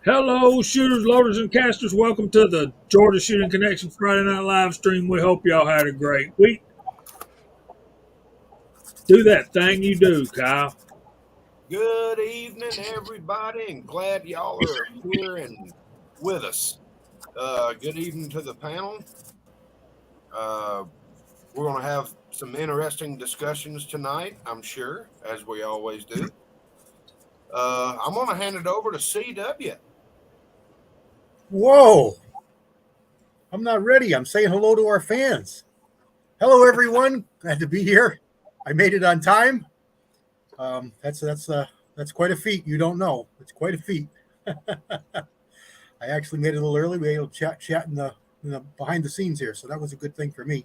Hello, shooters, loaders, and casters. Welcome to the Georgia Shooting Connection Friday Night Live stream. We hope y'all had a great week. Do that thing you do, Kyle. Good evening, everybody, and glad y'all are here and with us. Good evening to the panel. Uh, we're going to have some interesting discussions tonight, I'm sure, as we always do. I'm going to hand it over to CW. Whoa. I'm not ready. I'm saying hello to our fans. Hello, everyone. Glad to be here. I made it on time. That's quite a feat. You don't know. It's quite a feat. I actually made it a little early. We were able to chat in the behind the scenes here, so that was a good thing for me.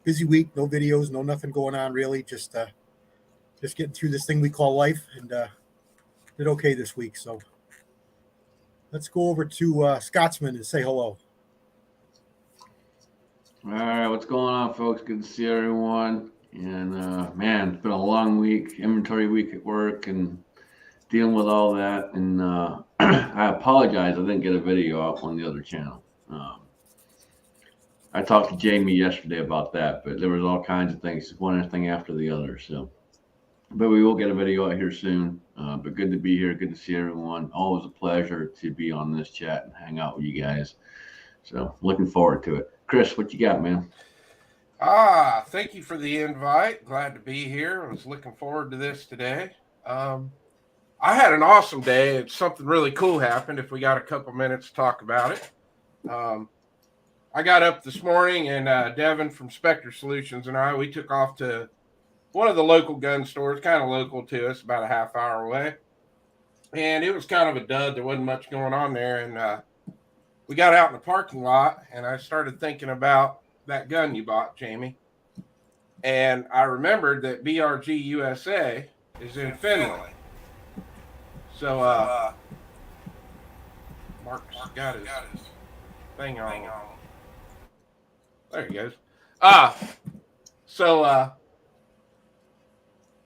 Busy week, no videos, no nothing going on really. Just getting through this thing we call life, and did okay this week. So let's go over to Scotsman and say hello. All right, what's going on, folks? Good to see everyone. And man, it's been a long week, inventory week at work, and dealing with all that. And I apologize, I didn't get a video out on the other channel. I talked to Jamie yesterday about that, but there was all kinds of things, one thing after the other. So, but we will get a video out here soon. But good to be here. Good to see everyone. Always a pleasure to be on this chat and hang out with you guys. So, looking forward to it. Chris, what you got, man? Thank you for the invite. Glad to be here. I was looking forward to this today. I had an awesome day. It's something really cool happened. If we got a couple minutes to talk about it. I got up this morning and Devin from Spectre Solutions and we took off to one of the local gun stores, kind of local to us, about a half hour away. And it was kind of a dud. There wasn't much going on there. And we got out in the parking lot and I started thinking about that gun you bought, Jamie. And I remembered that BRG USA is in Finland. So Mark's got his thing on. There he goes. So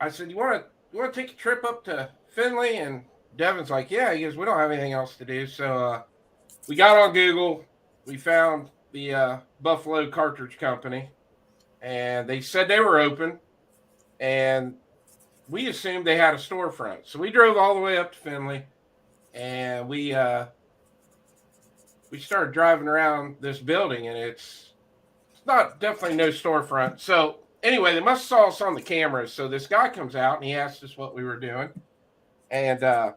I said, you want to take a trip up to Finley? And Devin's like, yeah. He goes, we don't have anything else to do. So we got on Google. We found the Buffalo Cartridge Company, and they said they were open, and we assumed they had a storefront. So we drove all the way up to Finley, and we started driving around this building, and it's not definitely no storefront. So anyway, they must have saw us on the cameras. So this guy comes out and he asked us what we were doing, and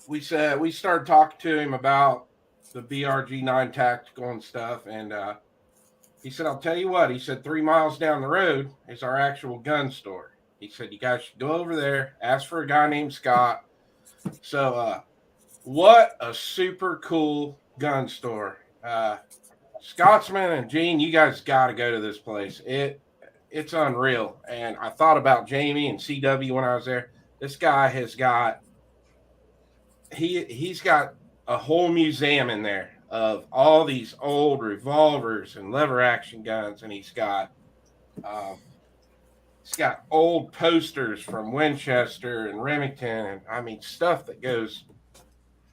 we started talking to him about the BRG 9 tactical and stuff, and he said, I'll tell you what, he said 3 miles down the road is our actual gun store. He said, you guys should go over there, ask for a guy named Scott. So what a super cool gun store. Scotsman and Gene, you guys got to go to this place. It's unreal. And I thought about Jamie and CW when I was there. This guy has got he's got a whole museum in there of all these old revolvers and lever action guns, and he's got old posters from Winchester and Remington, and I mean stuff that goes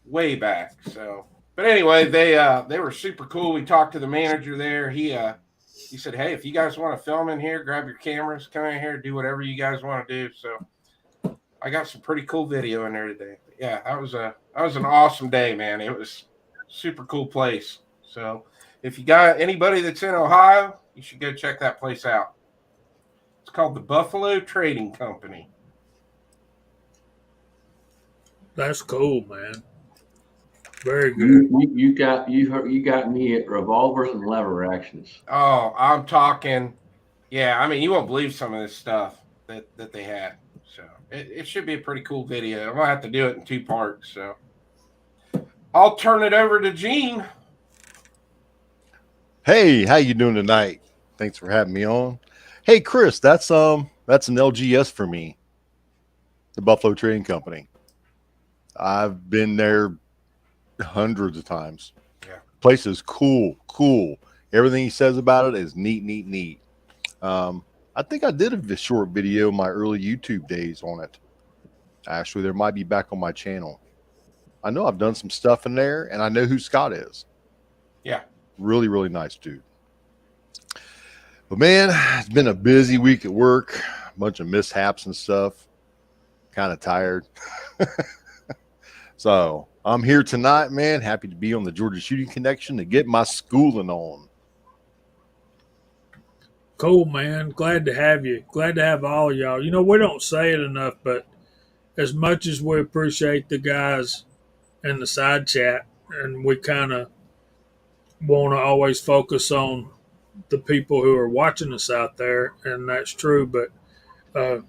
way back. So, but anyway, they were super cool. We talked to the manager there. He said, hey, if you guys want to film in here, grab your cameras, come in here, do whatever you guys want to do. So I got some pretty cool video in there today. But yeah, that was an awesome day, man. It was super cool place. So if you got anybody that's in Ohio, you should go check that place out. It's called the Buffalo Trading Company. That's cool, man. Very good. You got me at revolvers and lever actions. Oh, I'm talking. Yeah, I mean, you won't believe some of this stuff that they had. So it should be a pretty cool video. I'm gonna have to do it in 2 parts. So I'll turn it over to Gene. Hey, how you doing tonight? Thanks for having me on. Hey, Chris, that's an LGS for me, the Buffalo Trading Company. I've been there hundreds of times. Yeah, place is cool. Everything he says about it is neat. I think I did a short video in my early YouTube days on it. Actually, there might be back on my channel. I know I've done some stuff in there, and I know who Scott is. Yeah. Really, really nice dude. But man, it's been a busy week at work, a bunch of mishaps and stuff. Kind of tired. So I'm here tonight, man. Happy to be on the Georgia Shooting Connection to get my schooling on. Cool, man. Glad to have you. Glad to have all of y'all. You know, we don't say it enough, but as much as we appreciate the guys in the side chat, and we kind of want to always focus on the people who are watching us out there, and that's true. But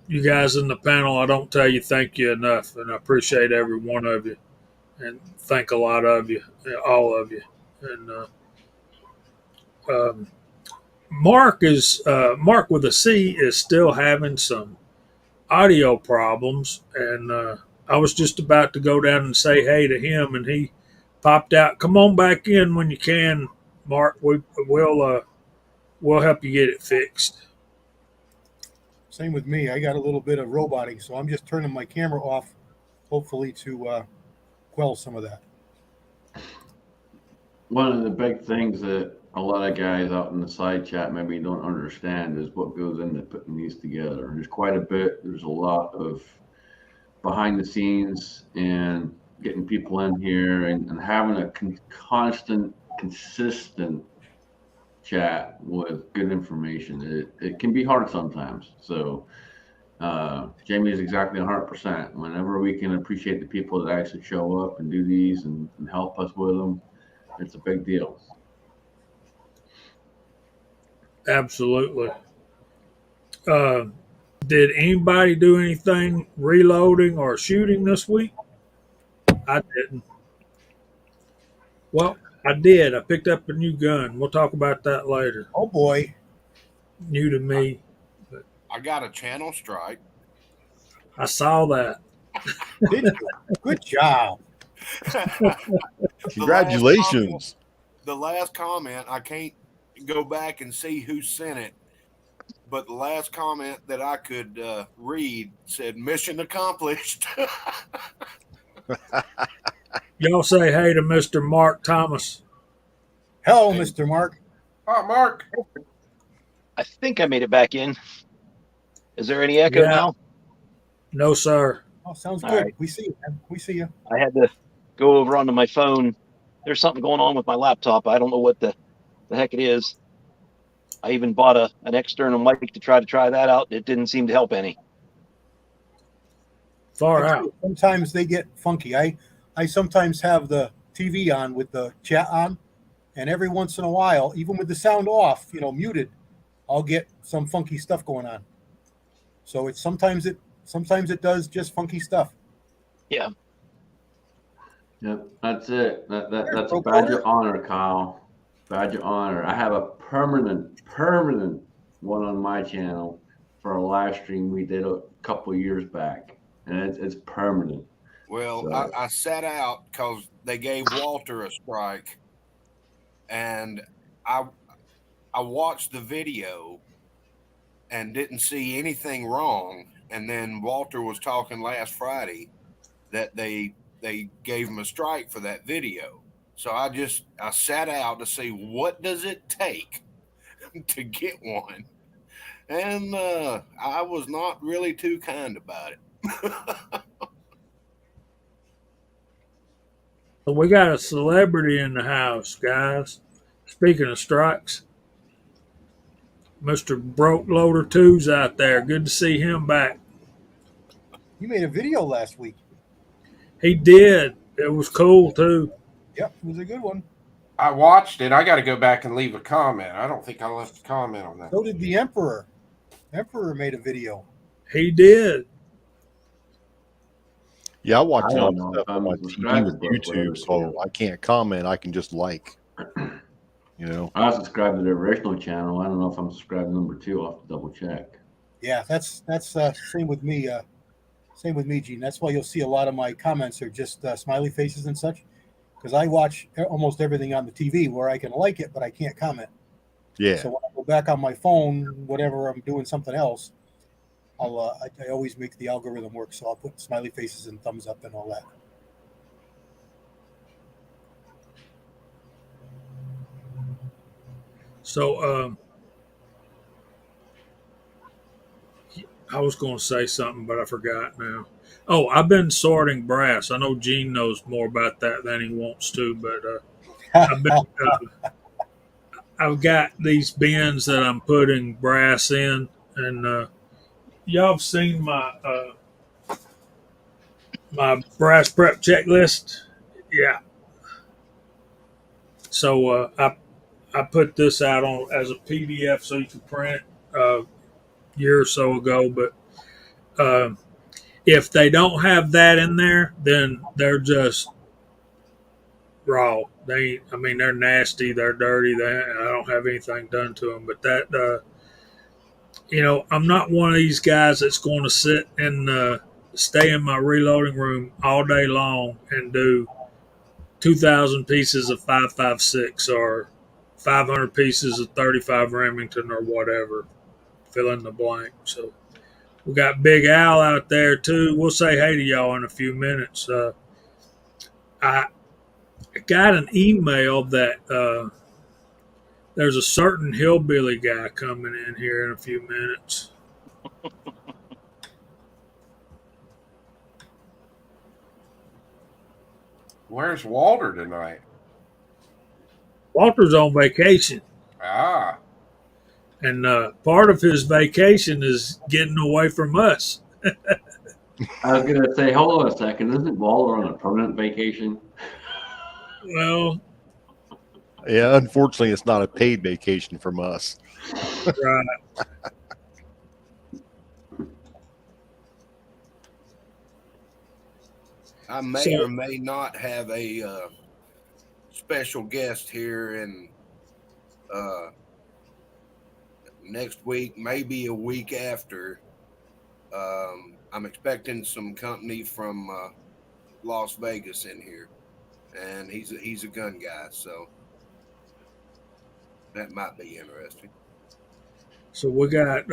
you guys in the panel, I don't tell you thank you enough, and I appreciate every one of you, and thank a lot of you, all of you. And Mark with a C is still having some audio problems, and I was just about to go down and say hey to him, and he popped out. Come on back in when you can, Mark. We'll help you get it fixed. Same with me. I got a little bit of roboting, so I'm just turning my camera off, hopefully to quell some of that. One of the big things that a lot of guys out in the side chat maybe don't understand is what goes into putting these together. There's quite a bit. There's a lot of behind the scenes and getting people in here and having a constant, consistent chat with good information. It can be hard sometimes. So Jamie is exactly 100%. Whenever we can appreciate the people that actually show up and do these and help us with them, it's a big deal. Absolutely. Did anybody do anything reloading or shooting this week? I didn't. Well, I did. I picked up a new gun. We'll talk about that later. Oh boy. New to me. I got a channel strike. I saw that. Did you? Good job. Congratulations. The last comment, I can't go back and see who sent it, but the last comment that I could read said mission accomplished. Y'all say hey to Mr. Mark Thomas. Hello, Hey. Mr. Mark. Oh, Mark. I think I made it back in. Is there any echo Yeah. now? No, sir. Oh, sounds All good. right. We see you, man. We see you. I had to go over onto my phone. There's something going on with my laptop. I don't know what the heck it is. I even bought an external mic to try that out. It didn't seem to help any. Far out. Sometimes they get funky. I sometimes have the TV on with the chat on, and every once in a while, even with the sound off, muted, I'll get some funky stuff going on. So it's sometimes it does just funky stuff. Yeah. Yep, that's it. That's a badge of honor, Kyle. Badge of honor. I have a permanent one on my channel for a live stream we did a couple of years back, and it's permanent. Well, So. I sat out because they gave Walter a strike, and I watched the video and didn't see anything wrong. And then Walter was talking last Friday that they gave him a strike for that video. So I sat out to see what does it take to get one. And I was not really too kind about it. We got a celebrity in the house, guys. Speaking of strikes, Mr. Broke Loader 2's out there. Good to see him back. You made a video last week. He did. It was cool, too. Yep, it was a good one. I watched it. I got to go back and leave a comment. I don't think I left a comment on that. So did the Emperor. Emperor made a video. He did. Yeah, I watch I all don't the know stuff if on I'm my subscribed TV to with both, YouTube, whatever, so yeah. I can't comment. I can just like. I subscribed to the original channel. I don't know if I'm subscribed to number 2. I'll have to double check. Yeah, that's same with me. Same with me, Gene. That's why you'll see a lot of my comments are just smiley faces and such, because I watch almost everything on the TV where I can like it, but I can't comment. Yeah. So when I go back on my phone, whatever I'm doing something else, I always make the algorithm work. So I'll put smiley faces and thumbs up and all that. So I was going to say something, but I forgot now. Oh, I've been sorting brass. I know Gene knows more about that than he wants to, but I've been I've got these bins that I'm putting brass in, and y'all have seen my brass prep checklist. Yeah. So I put this out on as a PDF so you can print it a year or so ago. But if they don't have that in there, then they're just raw. I mean, they're nasty. They're dirty. I don't have anything done to them. But I'm not one of these guys that's going to sit and stay in my reloading room all day long and do 2,000 pieces of 5.56 or 500 pieces of 35 Remington or whatever. Fill in the blank. So we got Big Al out there too. We'll say hey to y'all in a few minutes. I got an email that there's a certain hillbilly guy coming in here in a few minutes. Where's Walter tonight? Walter's on vacation. Ah, And part of his vacation is getting away from us. I was going to say, hold on a second. Isn't Waller on a permanent vacation? Well, Yeah, unfortunately, it's not a paid vacation from us. right. I may or may not have a special guest here in next week, maybe a week after. I'm expecting some company from Las Vegas in here, and he's a gun guy, so that might be interesting. So we got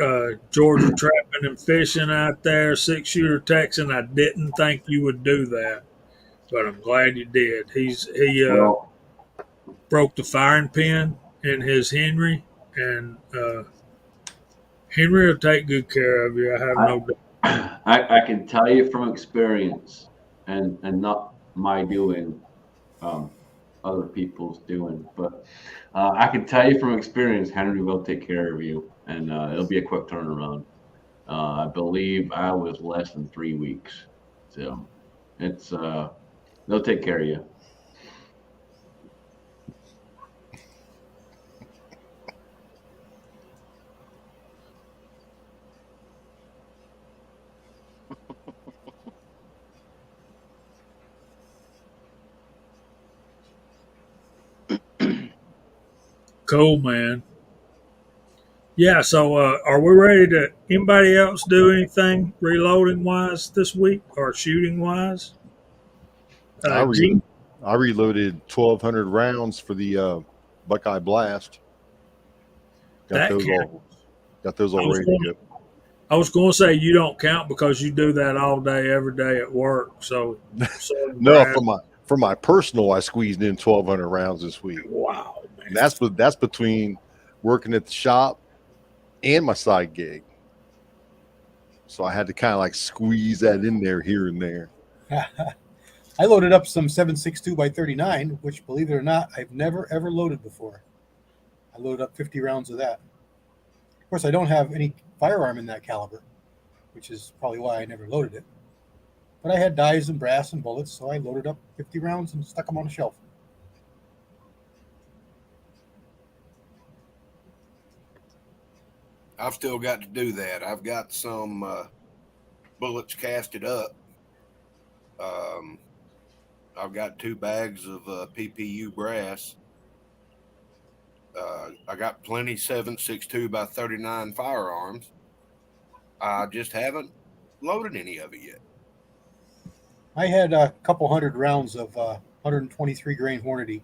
Georgia trapping and fishing out there, 6-shooter Texan. I didn't think you would do that, but I'm glad you did. He Well, broke the firing pin in his Henry, and Henry will take good care of you. I have no doubt. I can tell you from experience, and not my doing, other people's doing, but I can tell you from experience, Henry will take care of you, and it'll be a quick turnaround. I believe I was less than 3 weeks, so it's they'll take care of you. Cool, man. Yeah, so are we ready to anybody else do anything reloading wise this week or shooting wise? Gene? I reloaded 1,200 rounds for the Buckeye Blast. Got That those counts. all. Got those all ready to go. I was going to say you don't count because you do that all day, every day at work. So No, for my personal, I squeezed in 1,200 rounds this week. Wow, man. And that's between working at the shop and my side gig. So I had to kind of like squeeze that in there here and there. I loaded up some 7.62 by 39, which, believe it or not, I've never ever loaded before. I loaded up 50 rounds of that. Of course, I don't have any firearm in that caliber, which is probably why I never loaded it. But I had dies and brass and bullets, so I loaded up 50 rounds and stuck them on a shelf. I've still got to do that. I've got some bullets casted up. I've got 2 bags of PPU brass. I got plenty 7.62 by 39 firearms. I just haven't loaded any of it yet. I had a couple hundred rounds of 123 grain Hornady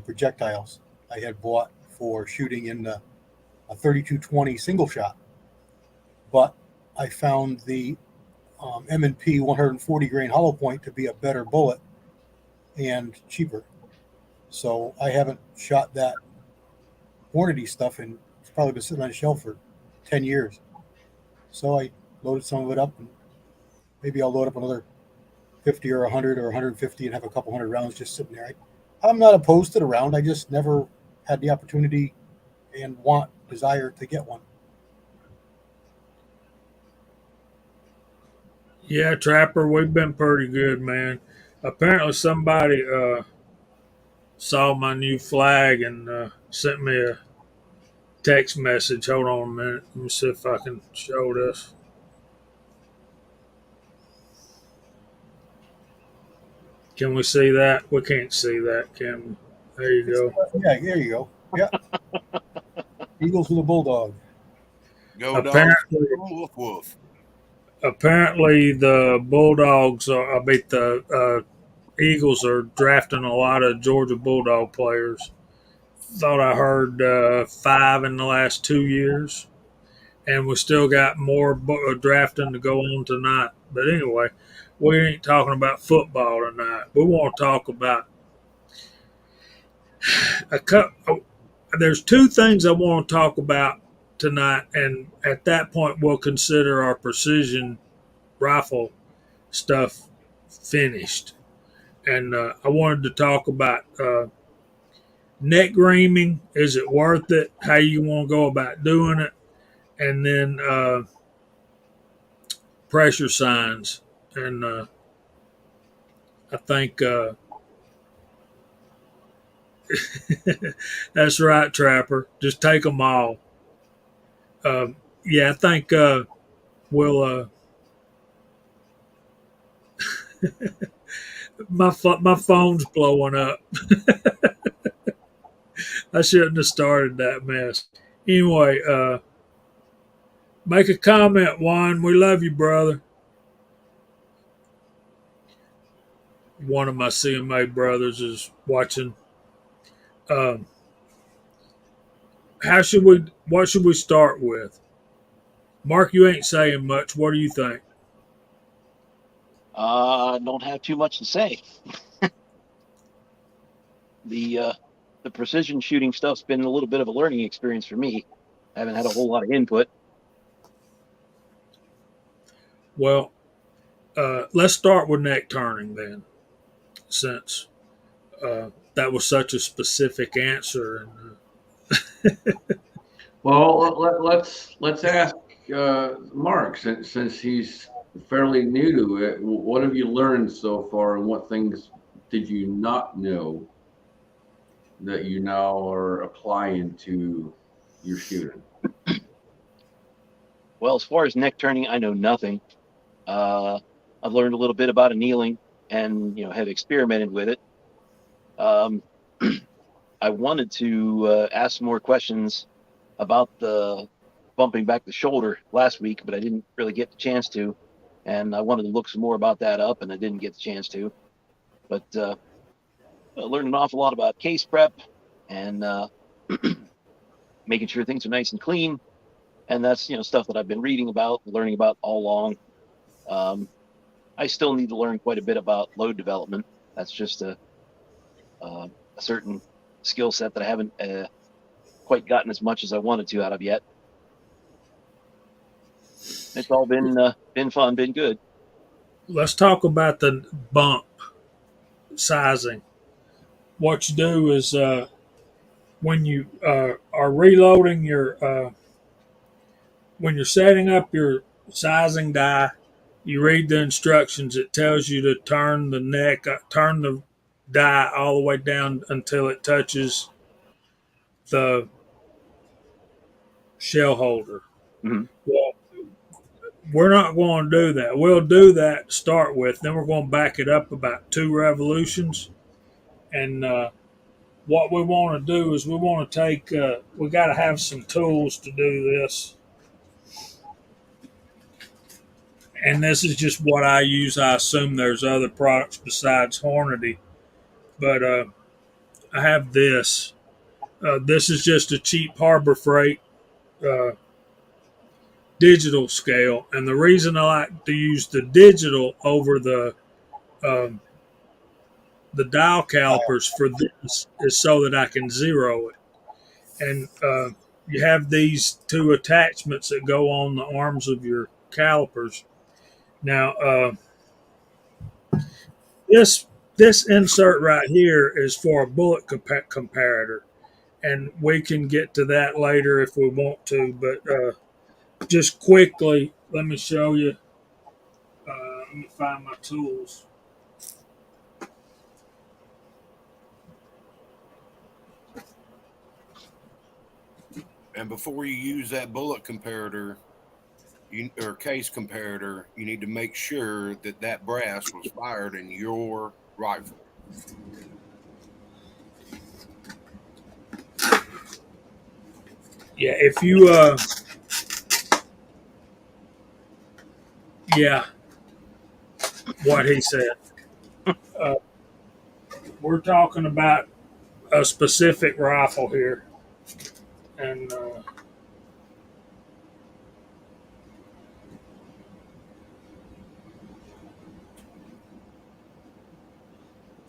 projectiles I had bought for shooting in a 3220 single shot. But I found the M&P 140 grain hollow point to be a better bullet and cheaper. So I haven't shot that Hornady stuff, and it's probably been sitting on the shelf for 10 years. So I loaded some of it up, and maybe I'll load up another 50 or 100 or 150 and have a couple hundred rounds just sitting there. I'm not opposed to the round. I just never had the opportunity and desire to get one. Yeah, Trapper, we've been pretty good, man. Apparently, somebody saw my new flag and sent me a text message. Hold on a minute. Let me see if I can show this. Can we see that? We can't see that, can we? There you go. Yeah, there you go. Yeah. Eagles with a bulldog. Go dogs. Apparently, Woof woof. apparently the Bulldogs the Eagles are drafting a lot of Georgia Bulldog players. Thought I heard 5 in the last 2 years, and we still got more drafting to go on tonight. But anyway, we ain't talking about football tonight. We want to talk about there's two things I want to talk about tonight, and at that point we'll consider our precision rifle stuff finished. And I wanted to talk about neck reaming. Is it worth it? How you want to go about doing it? And then pressure signs. And I think that's right, Trapper. Just take them all. Yeah, I think we'll. My phone's blowing up. I shouldn't have started that mess. Anyway, make a comment, Juan. We love you, brother. One of my CMA brothers is watching. What should we start with? Mark, you ain't saying much. What do you think? Don't have too much to say. The precision shooting stuff's been a little bit of a learning experience for me. I haven't had a whole lot of input. Well, let's start with neck turning then, since that was such a specific answer. Well, let's ask Mark, since he's fairly new to it. What have you learned so far, and what things did you not know that you now are applying to your shooting? Well, as far as neck turning, I know nothing. I've learned a little bit about annealing, and have experimented with it. I wanted to ask more questions about the bumping back the shoulder last week, but I didn't really get the chance to. And I wanted to look some more about that up, and I didn't get the chance to. But I learned an awful lot about case prep and making sure things are nice and clean. And that's stuff that I've been reading about, learning about all along. I still need to learn quite a bit about load development. That's just a certain skill set that I haven't quite gotten as much as I wanted to out of yet. It's all been fun, been good. Let's talk about the bump sizing. What you do is when you are reloading when you're setting up your sizing die, you read the instructions. It tells you to turn the die all the way down until it touches the shell holder. Mm-hmm. Well, we're not going to do that. We'll do that to start with. Then we're going to back it up about 2 revolutions. And what we want to do is we want to take, we got to have some tools to do this. And this is just what I use. I assume there's other products besides Hornady. But I have this. This is just a cheap Harbor Freight digital scale. And the reason I like to use the digital over the dial calipers for this is so that I can zero it. and you have these two attachments that go on the arms of your calipers. Now, this insert right here is for a bullet comparator, and we can get to that later if we want to. But just quickly, let me show you. Let me find my tools. And before you use that bullet comparator, or case comparator, you need to make sure that that brass was fired in your rifle. Yeah, if you yeah, what he said. Uh, we're talking about a specific rifle here, and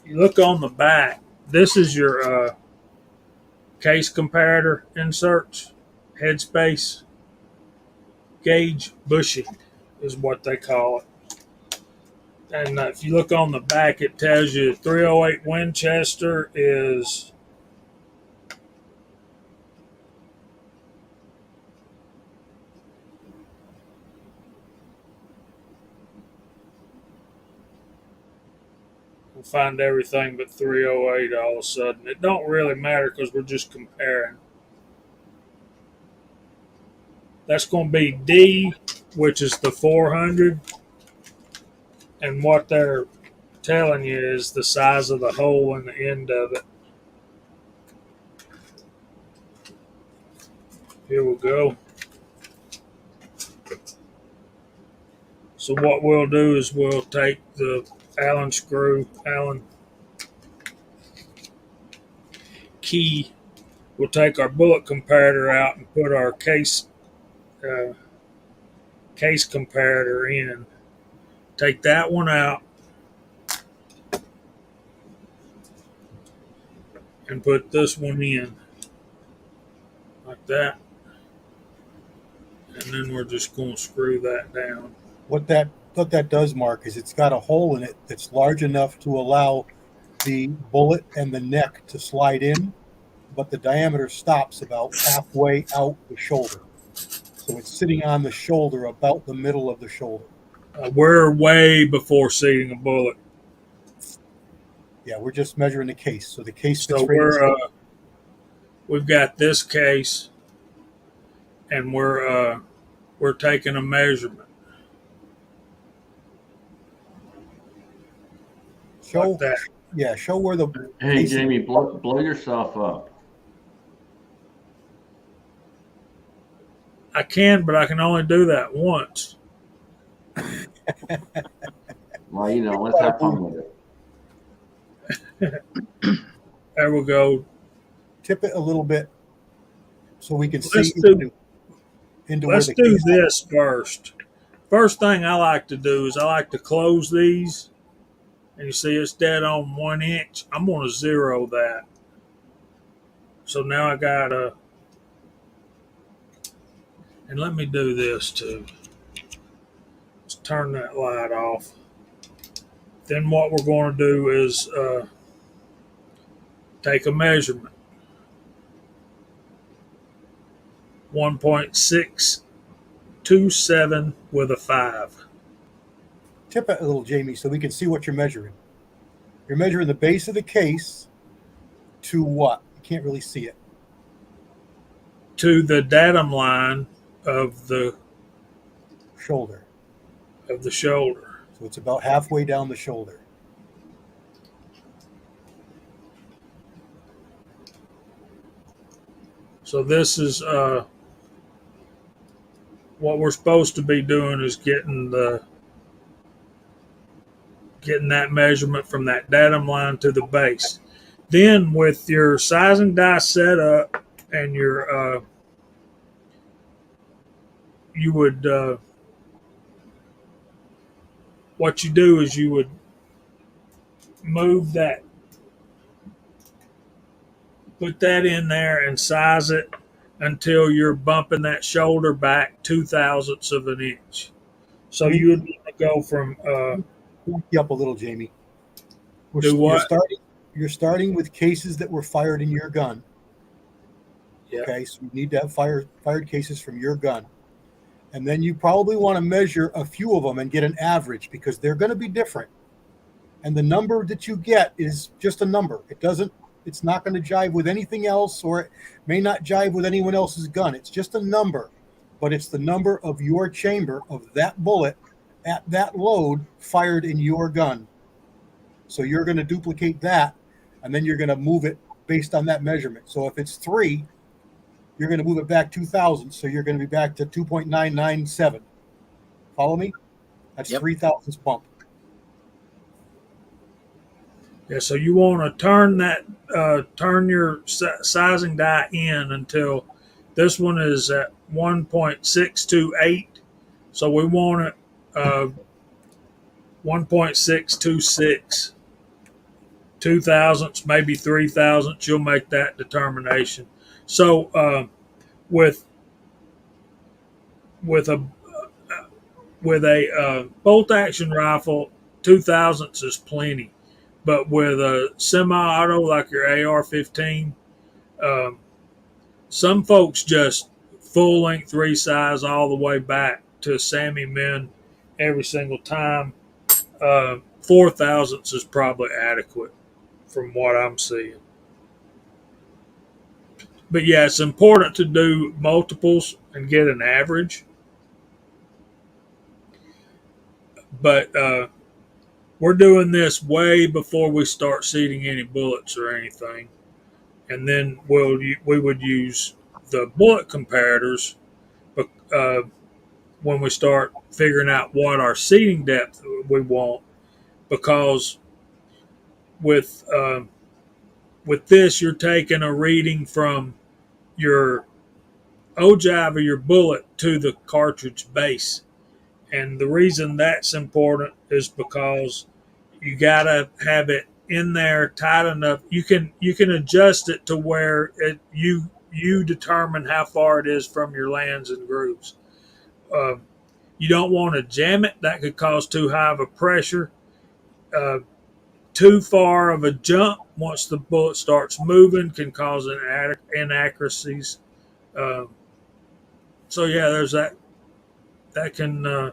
you look on the back. This is your case comparator inserts, headspace gauge bushing is what they call it. And if you look on the back, it tells you 308 Winchester is we'll find everything but 308 all of a sudden. It don't really matter because we're just comparing. That's going to be D, which is the 400, and what they're telling you is the size of the hole in the end of it. Here we go. So what we'll do is we'll take the Allen key. We'll take our bullet comparator out and put our uh, case comparator in. Take that one out and put this one in like that. And then we're just going to screw that down. What that does, Mark, is it's got a hole in it that's large enough to allow the bullet and the neck to slide in, but the diameter stops about halfway out the shoulder. So it's sitting on the shoulder, about the middle of the shoulder. We're way before seating a bullet. Yeah, we're just measuring the case. So the case fits So right inside. we've got this case, and we're taking a measurement. Show, Like that. yeah, show where the Hey, case Jamie, blow yourself up. I can, but I can only do that once. Well, you know, let's have fun with it. There we go. tip it a little bit so we can Let's see do into where let's the do case this first. First thing I like to do is I like to close these, and you see it's dead on 1 inch. I'm going to zero that. So now I got and let me do this too. Let's turn that light off. Then what we're going to do is take a measurement. 1.627 with a 5. Tip it a little, Jamie, so we can see what you're measuring. You're measuring the base of the case to what? You can't really see it. To the datum line of the Shoulder. shoulder. So it's about halfway down the shoulder. So this is what we're supposed to be doing is getting that measurement from that datum line to the base. Then with your sizing die set up and your you would what you do is you would move that put that in there and size it until you're bumping that shoulder back 2 thousandths of an inch. So Let me you would want to go from back you up a little, Jamie. do You're what? starting. You're starting with cases that were fired in your gun. Yeah. Okay, so you need to have fired cases from your gun, and then you probably want to measure a few of them and get an average because they're going to be different. And the number that you get is just a number. It's not going to jive with anything else, or it may not jive with anyone else's gun. It's just a number, but it's the number of your chamber of that bullet at that load fired in your gun. So you're going to duplicate that, and then you're going to move it based on that measurement. So if it's 3, you're going to move it back 2,000. So you're going to be back to 2.997. Follow me? That's Yep. 3,000ths bump. Yeah, so you want to turn your sizing die in until this one is at 1.628. So we want it 1.626, 2 thousandths, maybe 3 thousandths. You'll make that determination. So with with a bolt action rifle, 2 thousandths is plenty. But with a semi-auto like your AR-15, um, some folks just full length resize all the way back to Sammy Min every single time. 4 thousandths is probably adequate from what I'm seeing. But yeah, it's important to do multiples and get an average. But we're doing this way before we start seating any bullets or anything. And then we would use the bullet comparators uh, when we start figuring out what our seating depth we want, because with with this you're taking a reading from your ogive of your bullet to the cartridge base, and the reason that's important is because you gotta have it in there tight enough. You can adjust it to where you determine how far it is from your lands and grooves. Um, you don't want to jam it; that could cause too high of a pressure. Uh, Too far of a jump once the bullet starts moving can cause inaccuracies. Um, so yeah, there's that. That can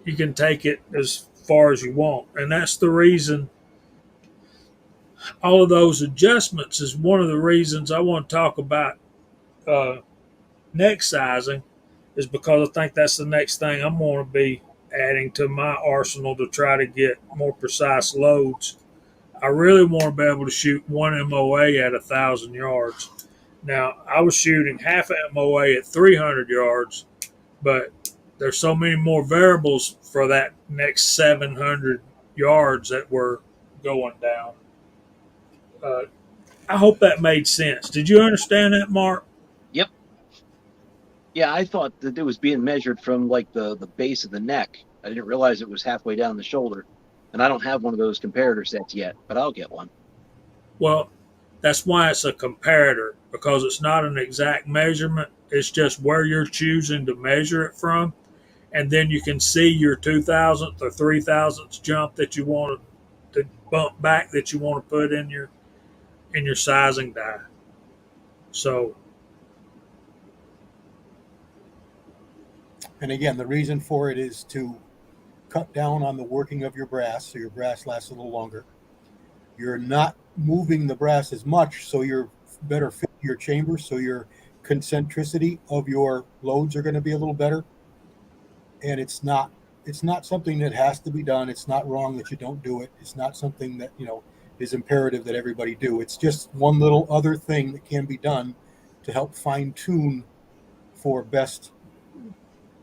you can take it as far as you want, and that's the reason. All of those adjustments is one of the reasons I want to talk about uh, neck sizing, is because I think that's the next thing I'm going to be adding to my arsenal to try to get more precise loads. I really want to be able to shoot one MOA at 1,000 yards. Now, I was shooting half a MOA at 300 yards, but there's so many more variables for that next 700 yards that we're going down. Uh, I hope that made sense. Did you understand that, Mark? Yep. Yeah, I thought that it was being measured from like the base of the neck. I didn't realize it was halfway down the shoulder. And I don't have one of those comparator sets yet, but I'll get one. Well, that's why it's a comparator, because it's not an exact measurement. It's just where you're choosing to measure it from. And then you can see your 2 thousandth or 3 thousandths jump that you want to bump back, that you want to put in your sizing die. So, And again, the reason for it is to cut down on the working of your brass so your brass lasts a little longer. You're not moving the brass as much, so you're better fit your chamber, so your concentricity of your loads are going to be a little better. And it's not something that has to be done. It's not wrong that you don't do it. It's not something that, is imperative that everybody do. It's just one little other thing that can be done to help fine tune for best,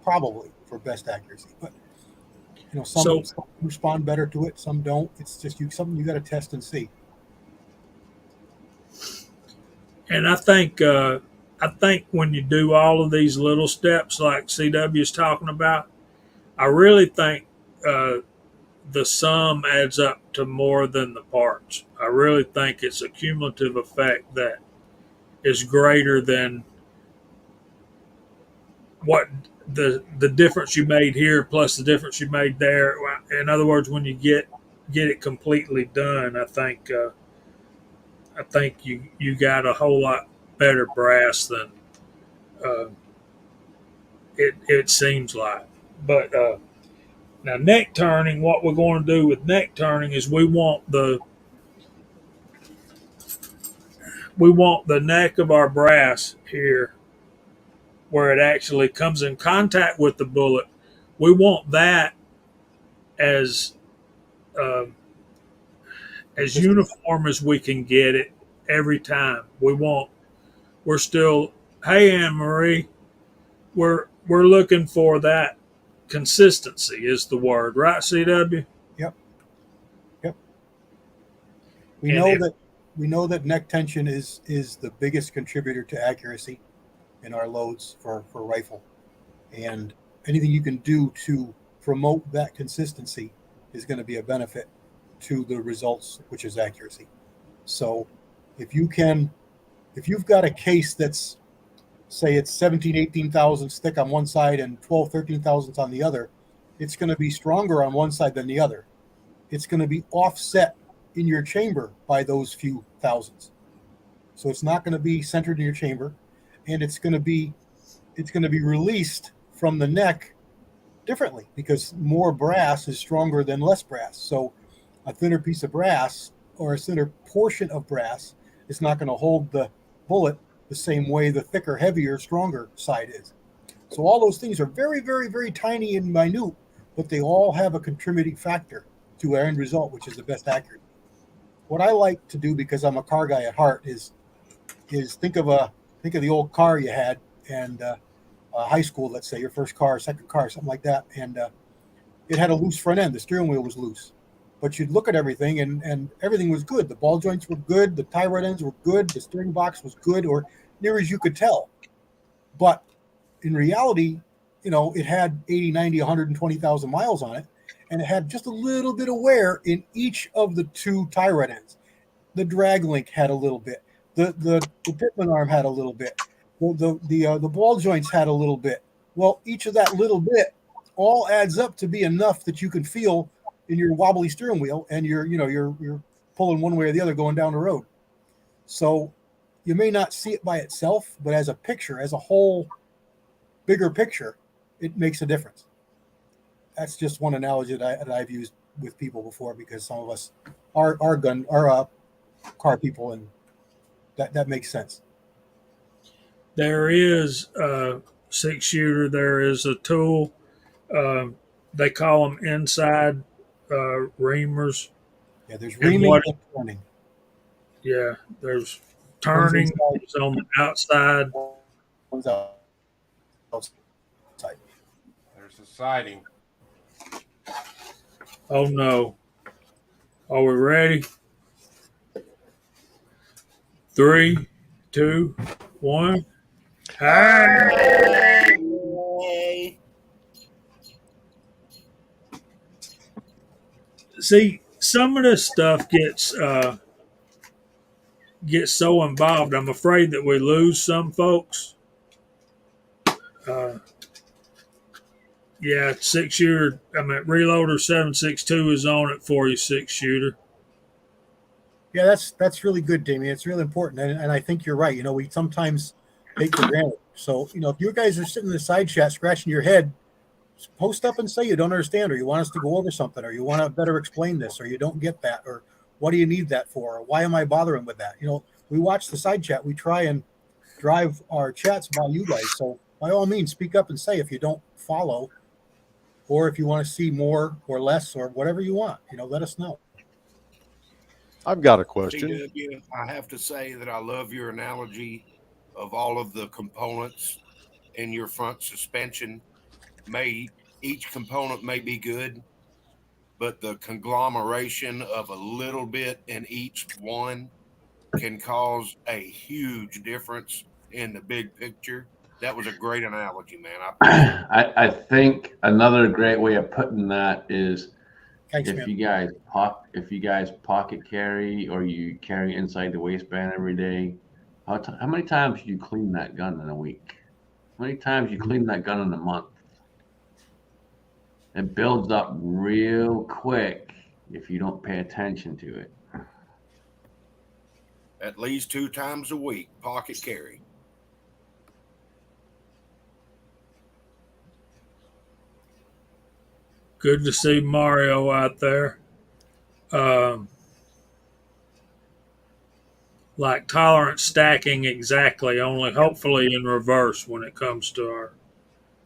probably for best accuracy. But some respond better to it, some don't. It's just something you got to test and see. and I think when you do all of these little steps like CW is talking about, I really think the sum adds up to more than the parts. I really think it's a cumulative effect that is greater than what the difference you made here plus the difference you made there. In other words, when you get it completely done, I think you got a whole lot better brass than uh, it seems like. But now neck turning, what we're going to do with neck turning is we want the neck of our brass here where it actually comes in contact with the bullet. We want that as uh, as uniform as we can get it every time. We're still, hey Anne Marie, we're looking for that consistency is the word, right, CW? Yep. Yep. We And know if that neck tension is the biggest contributor to accuracy in our loads for rifle, and anything you can do to promote that consistency is going to be a benefit to the results, which is accuracy. So if you've got a case that's, say, it's 17 18 thousandths thick on one side and 12 13 thousandths on the other, it's going to be stronger on one side than the other. It's going to be offset in your chamber by those few thousandths. So it's not going to be centered in your chamber, and it's going to be released from the neck differently because more brass is stronger than less brass. So a thinner piece of brass or a thinner portion of brass is not going to hold the bullet the same way the thicker, heavier, stronger side is. So all those things are very, very, very tiny and minute, but they all have a contributing factor to our end result, which is the best accuracy. What I like to do, because I'm a car guy at heart, is think of the old car you had and high school, let's say your first car, second car, something like that, and it had a loose front end. The steering wheel was loose, but you'd look at everything and everything was good. The ball joints were good, the tie rod ends were good, the steering box was good, or near as you could tell. But in reality, it had 80, 90, 120,000 miles on it, and it had just a little bit of wear in each of the two tie rod ends. The drag link had a little bit. The pitman arm had a little bit. The ball joints had a little bit. Well, each of that little bit all adds up to be enough that you can feel in your wobbly steering wheel, and you're pulling one way or the other going down the road. So you may not see it by itself, but as a picture, as a whole bigger picture, it makes a difference. That's just one analogy that I've used with people before, because some of us are car people, and that makes sense. there is a 6-shooter, there is a tool. They call them inside reamers. Yeah, there's And reaming and turning. Yeah, there's One's turning inside, is on the outside. one's outside. There's a siding. Oh no. Are we ready? 3, 2, 1. Hey! See, some of this stuff gets so involved. I'm afraid that we lose some folks. Yeah, 6-shooter. Reloader 762 is on it for you, 6-shooter. Yeah, that's really good, Damien. It's really important, and I think you're right. We sometimes take for granted. So if you guys are sitting in the side chat scratching your head, post up and say you don't understand, or you want us to go over something, or you want to better explain this, or you don't get that, or what do you need that for, or why am I bothering with that? We watch the side chat. We try and drive our chats by you guys. So by all means, speak up and say if you don't follow, or if you want to see more or less, or whatever you want. Let us know. I've got a question. CW, I have to say that I love your analogy of all of the components in your front suspension. Each component may be good, but the conglomeration of a little bit in each one can cause a huge difference in the big picture. That was a great analogy, man. I think another great way of putting that is Thanks, if man. you guys pocket carry or you carry inside the waistband every day, How many times do you clean that gun in a week? How many times you clean that gun in a month? It builds up real quick if you don't pay attention to it. At least 2 times a week, pocket carry. Good to see Mario out there. Like tolerance stacking exactly, only hopefully in reverse when it comes to our.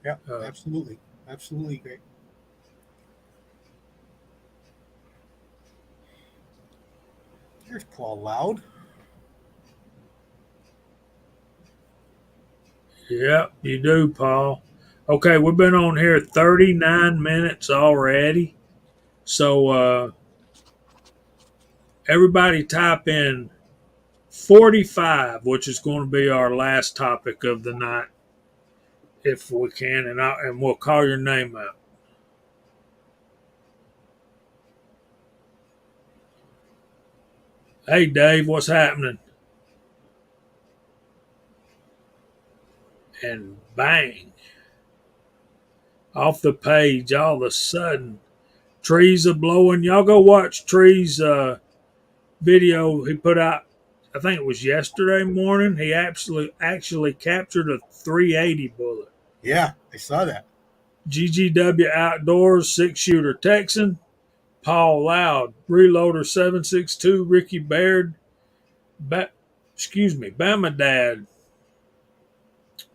Yeah, absolutely. Absolutely great. Here's Paul Loud. Yep, you do, Paul. Okay, we've been on here 39 minutes already. So everybody type in 45, which is going to be our last topic of the night, if we can, and we'll call your name out. Hey, Dave, what's happening? And bang, off the page, all of a sudden, trees are blowing. Y'all go watch Trees video he put out. I think it was yesterday morning. He actually captured a 380 bullet. Yeah, I saw that. GGW Outdoors 6-shooter Texan. Paul Loud, Reloader 762, Ricky Baird, Bama Dad,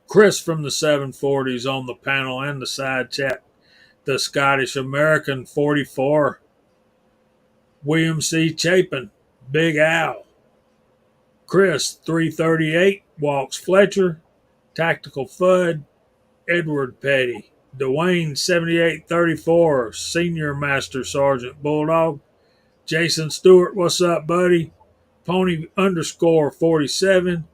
Chris from the 740s on the panel and the side chat, the Scottish American 44, William C. Chapin, Big Al, Chris 338, Walks Fletcher, Tactical Fudd, Edward Petty, Dwayne 7834, Senior Master Sergeant Bulldog, Jason Stewart, what's up, buddy? Pony _ 47,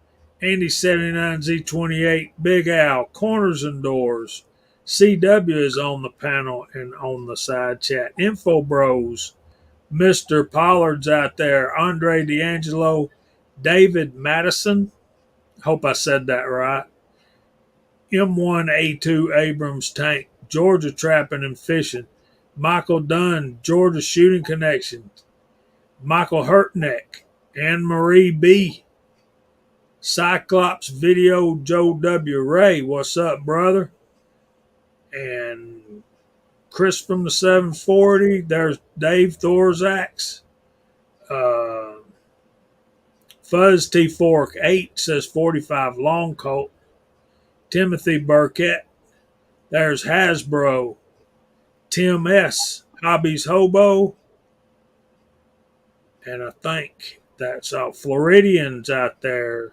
Andy 79Z28, Big Al, Corners and Doors. CW is on the panel and on the side chat. Info Bros, Mr. Pollard's out there, Andre D'Angelo, David Madison, hope I said that right. M1A2 Abrams Tank, Georgia Trapping and Fishing, Michael Dunn, Georgia Shooting Connections, Michael Hurtneck, Anne Marie B, Cyclops Video, Joe W. Ray, what's up, brother? And Chris from the 740, there's Dave Thorzax. Fuzz T Fork 8 says 45 Long Colt. Timothy Burkett, there's Hasbro. Tim S, Hobbies Hobo. And I think that's all. Floridians out there.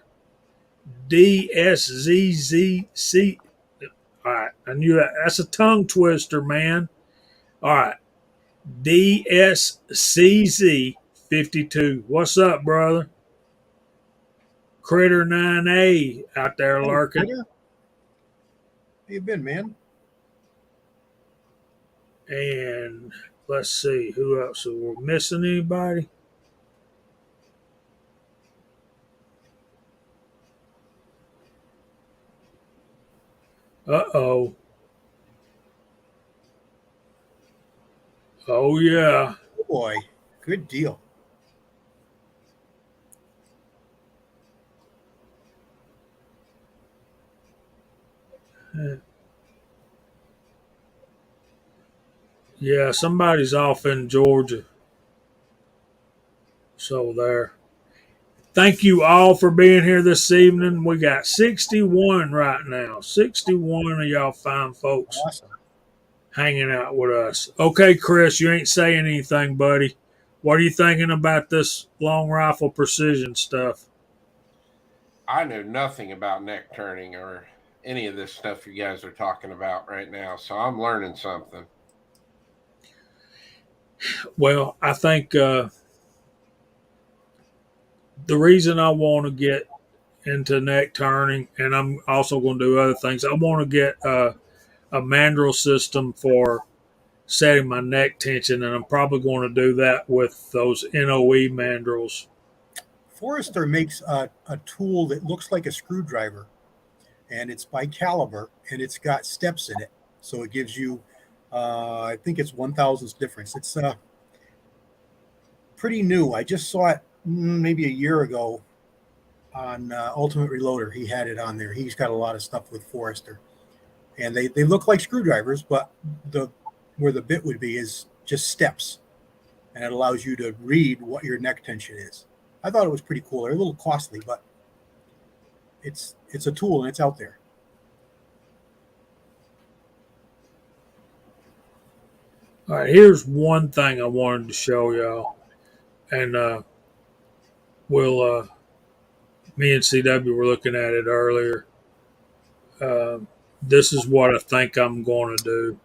DSZZC. All right, I knew that. That's a tongue twister, man. All right, DSCZ52. What's up, brother? Critter 9A out there lurking. How you been, man? And let's see, who else? Are we missing anybody? Uh-oh. Oh, yeah. Oh boy, good deal. Yeah, somebody's off in Georgia. So there. Thank you all for being here this evening. We got 61 right now. 61 of y'all fine folks Awesome. hanging out with us. Okay, Chris, you ain't saying anything, buddy. What are you thinking about this long rifle precision stuff? I know nothing about neck turning or any of this stuff you guys are talking about right now, so I'm learning something. Well, I think the reason I want to get into neck turning, and I'm also going to do other things, I want to get a mandrel system for setting my neck tension, and I'm probably going to do that with those NOE mandrels. Forrester makes a tool that looks like a screwdriver, and it's by caliber, and it's got steps in it. So it gives you, I think it's 1,000th difference. It's pretty new. I just saw it maybe a year ago on Ultimate Reloader. He had it on there. He's got a lot of stuff with Forrester, and they look like screwdrivers, but where the bit would be is just steps, and it allows you to read what your neck tension is. I thought it was pretty cool. They're a little costly, but it's a tool and it's out there. All right, here's one thing I wanted to show y'all, and me and CW were looking at it earlier. This is what I think I'm going to do.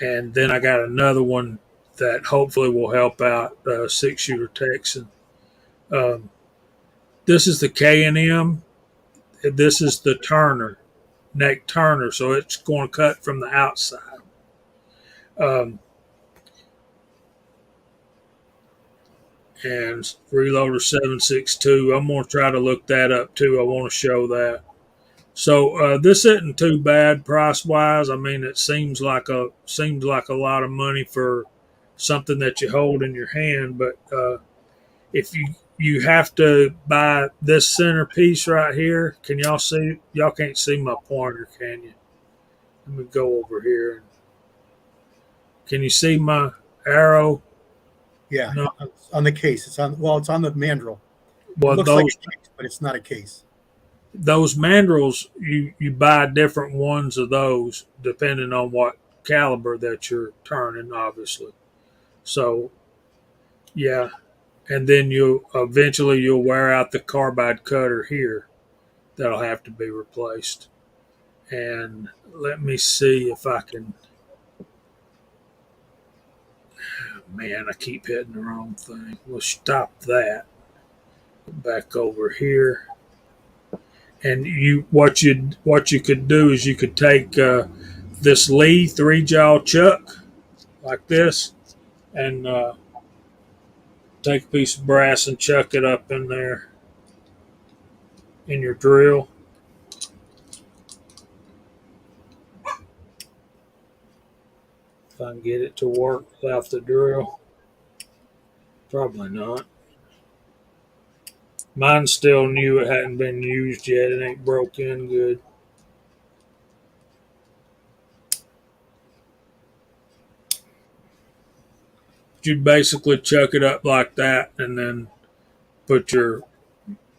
And then I got another one that hopefully will help out 6-shooter Texan. This is the K&M. This is the Turner, neck Turner. So it's going to cut from the outside. And Reloader 762. I'm going to try to look that up too. I want to show that. So this isn't too bad price wise. I mean, it seems like a lot of money for something that you hold in your hand. But if you have to buy this centerpiece right here, can y'all see? Y'all can't see my pointer, can you? Let me go over here. Can you see my arrow? Yeah, No. on the case. It's on the mandrel. Well, It looks like a case, but it's not a case. Those mandrels, you buy different ones of those depending on what caliber that you're turning, obviously. So, yeah, and then you'll wear out the carbide cutter here. That'll have to be replaced. And let me see if I can. Man, I keep hitting the wrong thing. We'll stop that. Back over here. And what you could do is you could take this Lee 3-jaw chuck like this, and take a piece of brass and chuck it up in there in your drill. If I can get it to work without the drill, probably not. Mine's still new; it hadn't been used yet. It ain't broke in good. You'd basically chuck it up like that, and then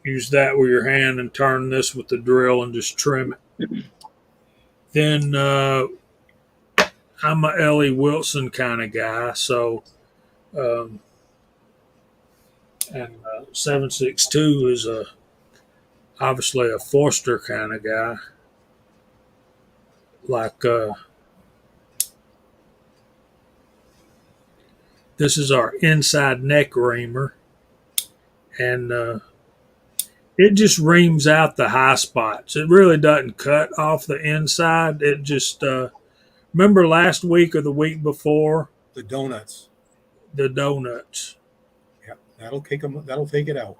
use that with your hand and turn this with the drill and just trim it. Then I'm a Ellie Wilson kind of guy, so and 762 is obviously a Forster kind of guy, like this is our inside neck reamer, and it just reams out the high spots. It really doesn't cut off the inside. It just remember last week or the week before The donuts. the donuts. Yeah, that'll take it out.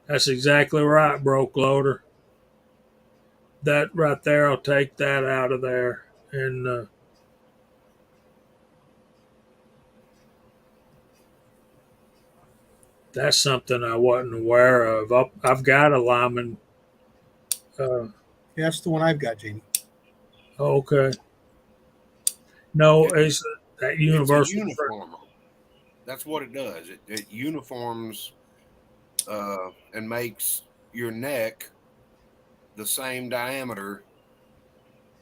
That's exactly right, broke loader. That right there, I'll take that out of there, and that's something I wasn't aware of. I've got a lineman. Yeah, that's the one I've got, Jamie. Okay. No, it's that It's a universal. uniformer. That's what it does. It uniforms and makes your neck the same diameter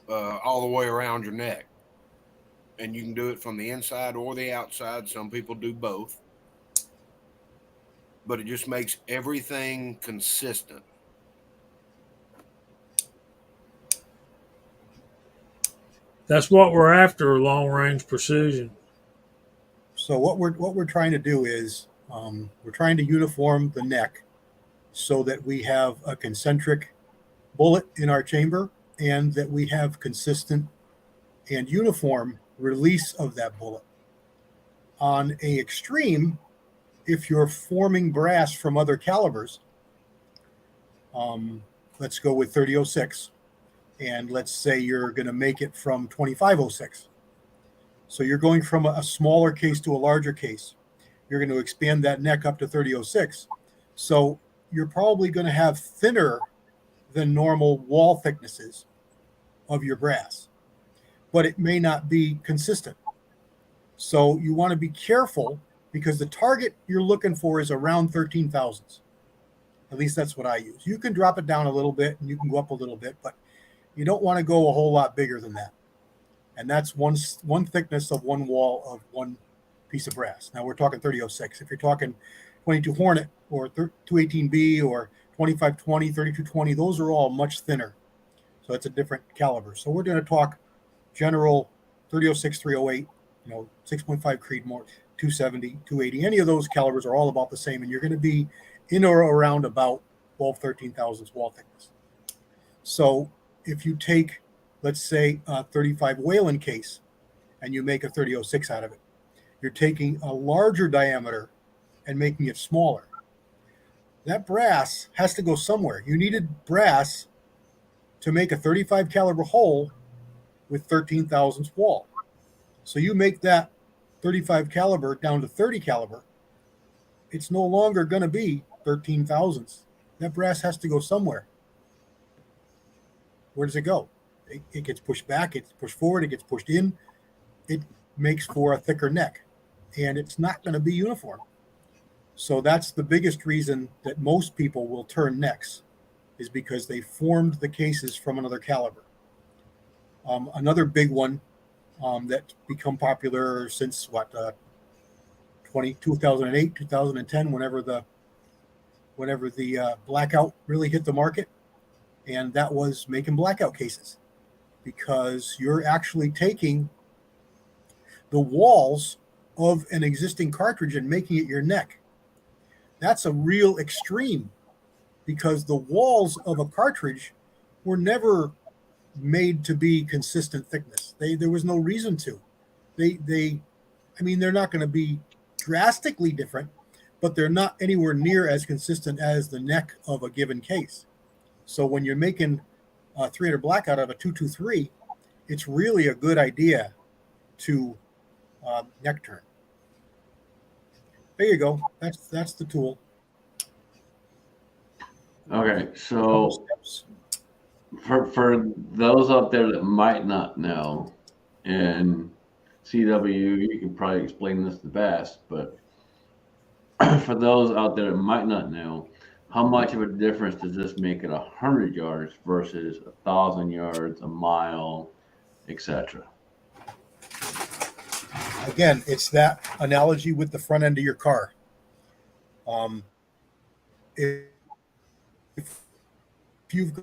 all the way around your neck. And you can do it from the inside or the outside. Some people do both. But it just makes everything consistent. That's what we're after, long range precision. So what we're trying to do is we're trying to uniform the neck so that we have a concentric bullet in our chamber, and that we have consistent and uniform release of that bullet. On a extreme, if you're forming brass from other calibers, let's go with 3006, and let's say you're going to make it from 2506. So you're going from a smaller case to a larger case. You're going to expand that neck up to 3006. So you're probably going to have thinner than normal wall thicknesses of your brass, but it may not be consistent. So you want to be careful because the target you're looking for is around 13 thousandths. At least that's what I use. You can drop it down a little bit and you can go up a little bit, but you don't want to go a whole lot bigger than that. And that's one thickness of one wall of one piece of brass. Now we're talking 3006. If you're talking 22 Hornet or 218B or 2520, 3220, those are all much thinner. So it's a different caliber. So we're going to talk general 3006, 308, 6.5 Creedmoor, 270, 280. Any of those calibers are all about the same, and you're going to be in or around about 12, 13 thousandths wall thickness. So if you take, let's say, a 35 Whalen case and you make a 3006 out of it, you're taking a larger diameter and making it smaller. That brass has to go somewhere. You needed brass to make a 35 caliber hole with 13 thousandths wall. So you make that 35 caliber down to 30 caliber, it's no longer going to be 13 thousandths. That brass has to go somewhere. Where does it go? It gets pushed back, it gets pushed forward, it gets pushed in. It makes for a thicker neck, and it's not going to be uniform. So that's the biggest reason that most people will turn necks, is because they formed the cases from another caliber. Another big one that's become popular since 2008, 2010, whenever the blackout really hit the market, and that was making blackout cases, because you're actually taking the walls of an existing cartridge and making it your neck. That's a real extreme, because the walls of a cartridge were never made to be consistent thickness. There was no reason to. They're not going to be drastically different, but they're not anywhere near as consistent as the neck of a given case. So when you're making a 300 black out of a 223, it's really a good idea to neck turn. There you go. That's the tool. Okay, so for those out there that might not know, and CW, you can probably explain this the best, but for those out there that might not know, how much of a difference does this make at 100 yards versus 1,000 yards, a mile, etc.? Again, it's that analogy with the front end of your car. If you've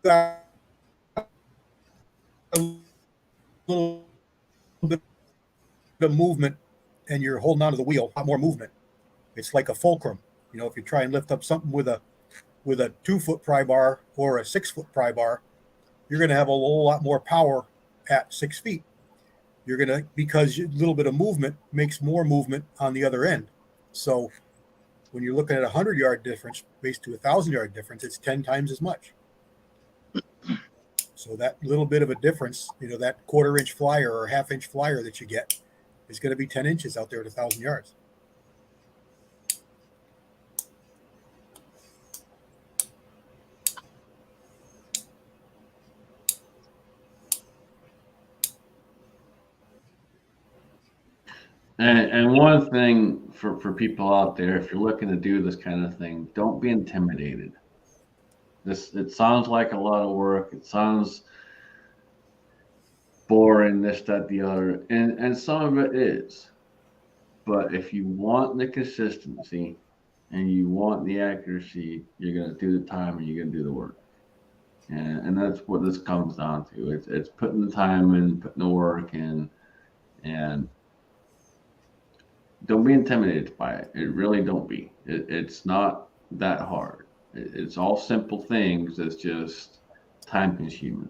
got a little bit of movement and you're holding onto the wheel, a lot more movement. It's like a fulcrum. If you try and lift up something with a 2-foot pry bar or a 6-foot pry bar, you're going to have a whole lot more power at 6 feet. Because a little bit of movement makes more movement on the other end. So when you're looking at a 100-yard difference based to a 1,000-yard difference, it's 10 times as much. So that little bit of a difference, that 1/4-inch flyer or 1/2-inch flyer that you get is going to be 10 inches out there at 1,000 yards. And one thing for people out there, if you're looking to do this kind of thing, don't be intimidated. It sounds like a lot of work. It sounds boring, this, that, the other, and some of it is. But if you want the consistency and you want the accuracy, you're going to do the time and you're going to do the work. And that's what this comes down to. It's putting the time in, putting the work in, and don't be intimidated by it. It really don't be. It's not that hard. It's all simple things. It's just time consuming.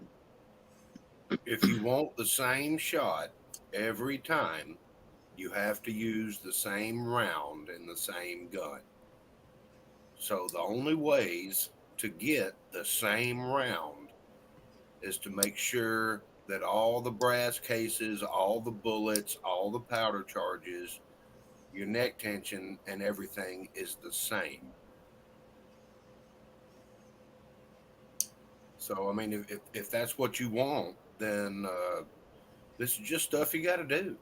If you want the same shot every time, you have to use the same round in the same gun. So the only ways to get the same round is to make sure that all the brass cases, all the bullets, all the powder charges, your neck tension, and everything is the same. So, I mean, if that's what you want, then this is just stuff you got to do.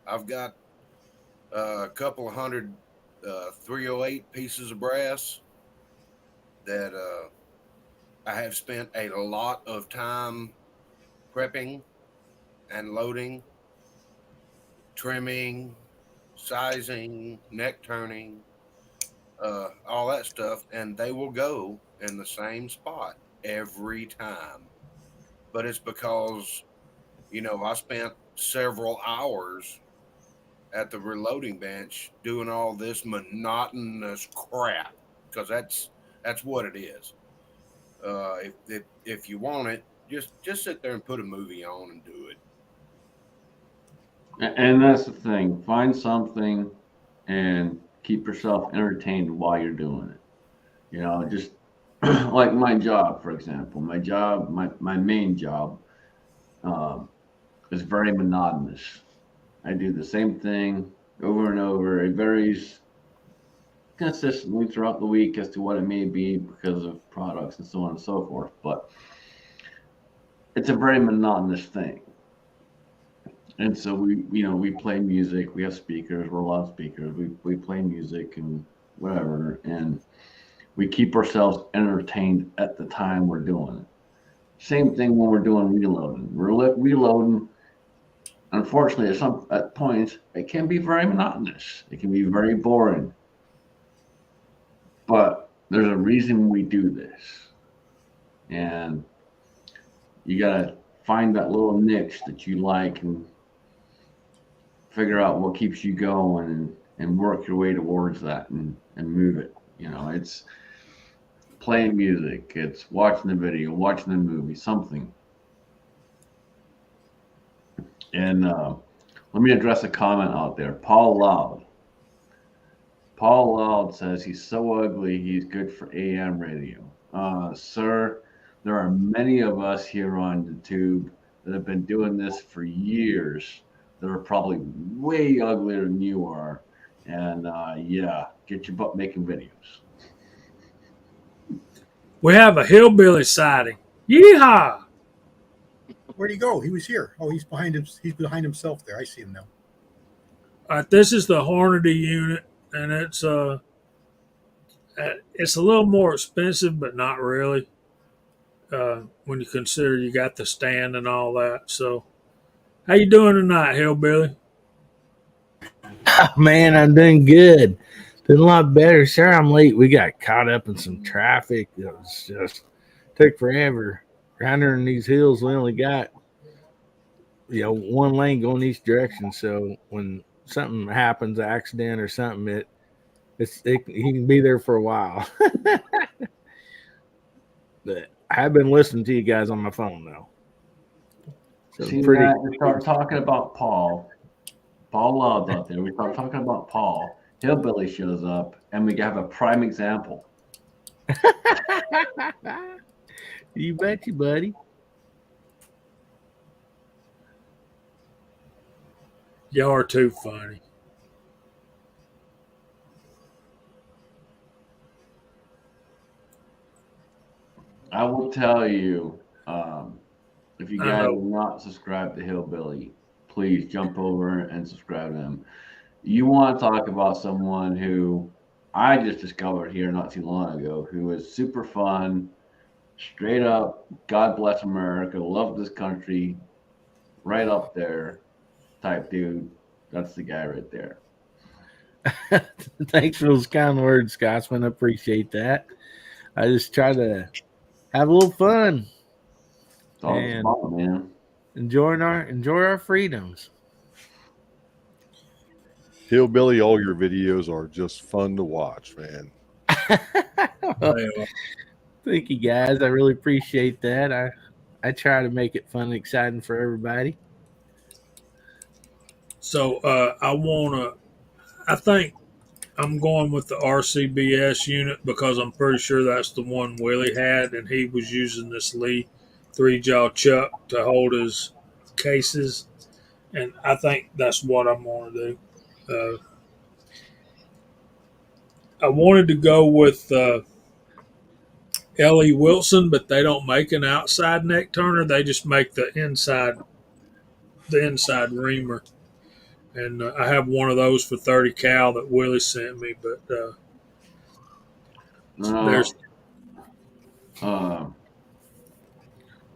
I've got a couple of hundred 308 pieces of brass that I have spent a lot of time prepping and loading, trimming, sizing, neck turning, all that stuff, and they will go in the same spot every time. But it's because, I spent several hours at the reloading bench doing all this monotonous crap, because that's what it is. If you want it, just sit there and put a movie on and do it. And that's the thing. Find something and keep yourself entertained while you're doing it. Just like my job, for example. My main job is very monotonous. I do the same thing over and over. It varies consistently throughout the week as to what it may be because of products and so on and so forth. But it's a very monotonous thing. And so we play music. We have speakers. We're a lot of speakers. We play music and whatever, and we keep ourselves entertained at the time we're doing it. Same thing when we're doing reloading. We're reloading. Unfortunately, at points it can be very monotonous. It can be very boring. But there's a reason we do this, and you gotta find that little niche that you like and figure out what keeps you going and work your way towards that and move it. It's playing music, it's watching the video, watching the movie, something. And let me address a comment out there. Paul Loud says he's so ugly he's good for AM radio. Sir, there are many of us here on the tube that have been doing this for years that are probably way uglier than you are. And yeah, get your butt making videos. We have a hillbilly sighting. Yeehaw! Where'd he go? He was here. Oh, he's behind him. He's behind himself there. I see him now. This is the Hornady unit, and it's a little more expensive, but not really. When you consider you got the stand and all that. So, how you doing tonight, hillbilly? Man, I'm doing good. Doing a lot better. Sorry I'm late. We got caught up in some traffic. It was just took forever. Around here in these hills, we only got one lane going each direction. So when something happens, an accident or something, he can be there for a while. But I have been listening to you guys on my phone though. So See, Matt, we start talking about Paul Loud's out there. We start talking about Paul. Hillbilly shows up, and we have a prime example. You bet you, buddy. Y'all are too funny. I will tell you, if you guys know. are not subscribed to Hillbilly, please jump over and subscribe to him. You want to talk about someone who I just discovered here not too long ago, who is super fun, straight up, God bless America, love this country, right up there type dude. That's the guy right there. Thanks for those kind words, Scotsman. I appreciate that. I just try to have a little fun. It's all it's about, man. Enjoy our freedoms. Hillbilly, all your videos are just fun to watch, man. Thank you, guys. I really appreciate that. I try to make it fun and exciting for everybody. So I think I'm going with the RCBS unit because I'm pretty sure that's the one Willie had, and he was using this Lee 3-jaw chuck to hold his cases, and I think that's what I'm going to do. I wanted to go with L.E. Wilson, but they don't make an outside neck turner; they just make the inside reamer. And I have one of those for 30 cal that Willie sent me, but there's Now,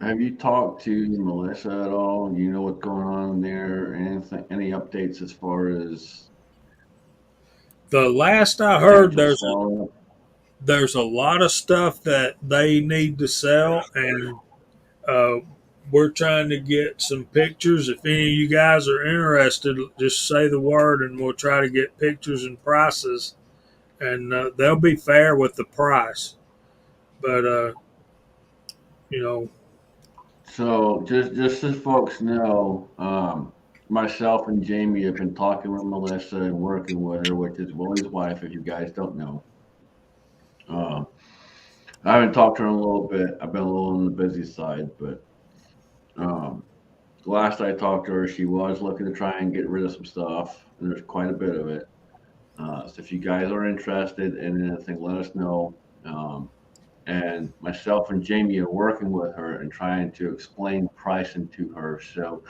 have you talked to Melissa at all? You know what's going on there? Anything? Any updates as far as the last I heard. potential sell? There's a lot of stuff that they need to sell, and uh, we're trying to get some pictures. If any of you guys are interested, just say the word, and we'll try to get pictures and prices, and they'll be fair with the price. But you know, So just as folks know, myself and Jamie have been talking with Melissa and working with her, which is Willie's wife, if you guys don't know. Um, I haven't talked to her in a little bit. I've been a little on the busy side, but um, last I talked to her, she was looking to try and get rid of some stuff, and there's quite a bit of it. So if you guys are interested in anything, let us know. And myself and Jamie are working with her and trying to explain pricing to her, so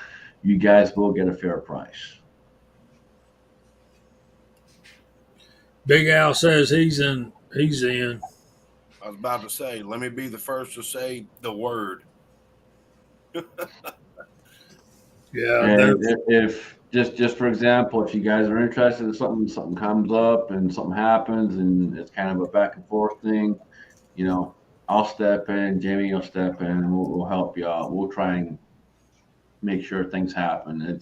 you guys will get a fair price. Big Al says he's in. He's in. I was about to say, let me be the first to say the word. Yeah, And if just for example, if you guys are interested in something comes up and something happens and it's kind of a back and forth thing, you know, I'll step in, Jamie will step in, and we'll help you out. We'll try and make sure things happen.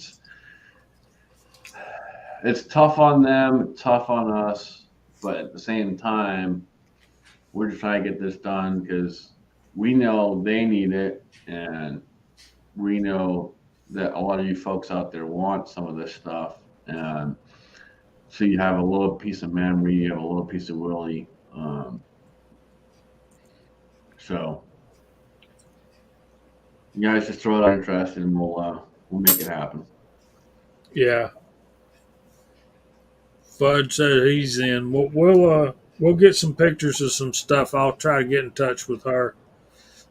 It's tough on them, tough on us, but at the same time, we're just trying to get this done because we know they need it, and we know that a lot of you folks out there want some of this stuff, and so you have a little piece of memory, you have a little piece of Willie. So you guys just throw it out interest, and we'll make it happen. yeah. Fudge said he's in. We'll get some pictures of some stuff. I'll try to get in touch with her.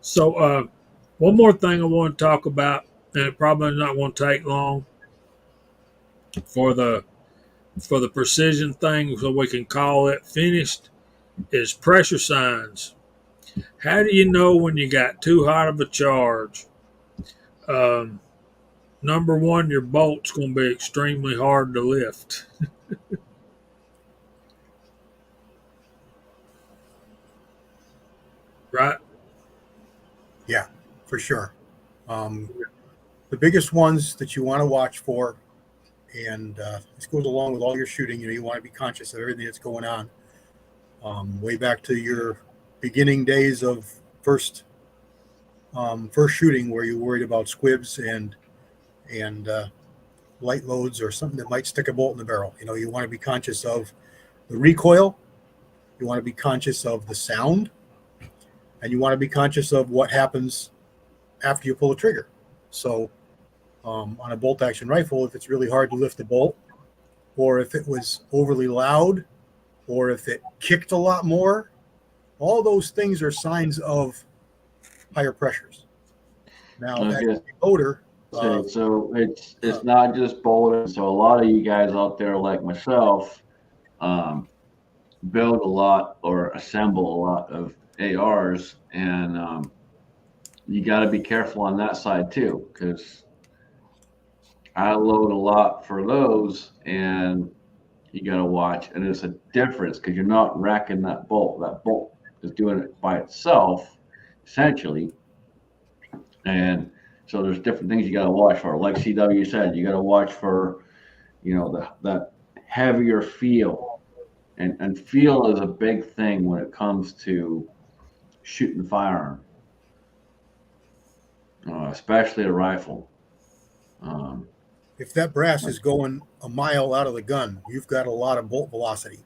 So one more thing I want to talk about, and it probably not going to take long for the precision thing, so we can call it finished. Is pressure signs. How do you know when you got too hot of a charge? Um, Number one, your bolt's going to be extremely hard to lift. Right? Yeah, for sure. The biggest ones that you want to watch for, and this goes along with all your shooting. You want to be conscious of everything that's going on. Way back to your beginning days of first shooting, where you worried about squibs and light loads or something that might stick a bolt in the barrel. You want to be conscious of the recoil. You want to be conscious of the sound, and you want to be conscious of what happens after you pull the trigger. So on a bolt action rifle, if it's really hard to lift the bolt, or if it was overly loud, or if it kicked a lot more, all those things are signs of higher pressures. Now, that motor. So it's not just bolting. So a lot of you guys out there, like myself, build a lot or assemble a lot of ARs, and you got to be careful on that side too, because I load a lot for those, and you got to watch. And it's a difference because you're not racking that bolt. That bolt is doing it by itself, essentially. And so there's different things you got to watch for. Like CW said, you got to watch for, that heavier feel. And feel is a big thing when it comes to shooting the firearm, especially a rifle. If that brass is going a mile out of the gun, you've got a lot of bolt velocity,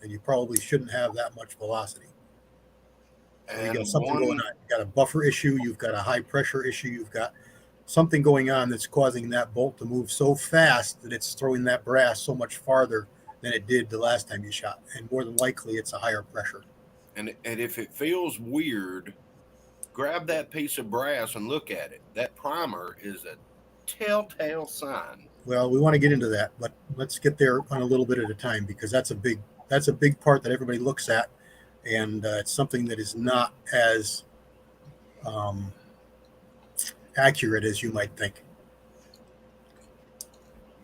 and you probably shouldn't have that much velocity. So you got And something going on. You got a buffer issue. You've got a high pressure issue. You've got something going on that's causing that bolt to move so fast that it's throwing that brass so much farther than it did the last time you shot. And more than likely, it's a higher pressure. And if it feels weird, grab that piece of brass and look at it. That primer is a telltale sign. Well, we want to get into that, but let's get there on a little bit at a time, because that's a big part that everybody looks at, and it's something that is not as accurate as you might think.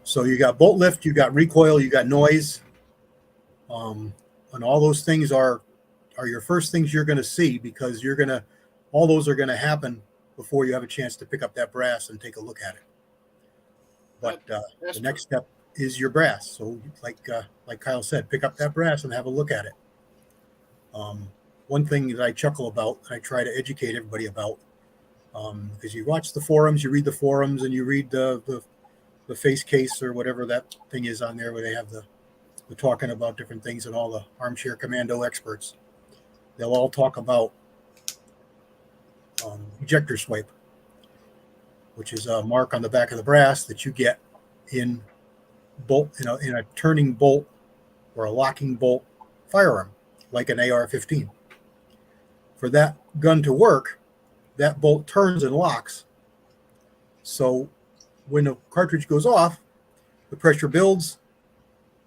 So you got bolt lift, you got recoil, you got noise, and all those things are your first things you're going to see, because all those are going to happen before you have a chance to pick up that brass and take a look at it. But the next step is your brass. So like Kyle said, pick up that brass and have a look at it. One thing that I chuckle about, and I try to educate everybody about, because you watch the forums, you read the forums, and you read the face case or whatever that thing is on there, where they have the talking about different things, and all the armchair commando experts, they'll all talk about ejector swipe, which is a mark on the back of the brass that you get in a turning bolt or a locking bolt firearm, like an AR-15. For that gun to work, that bolt turns and locks. So when the cartridge goes off, the pressure builds,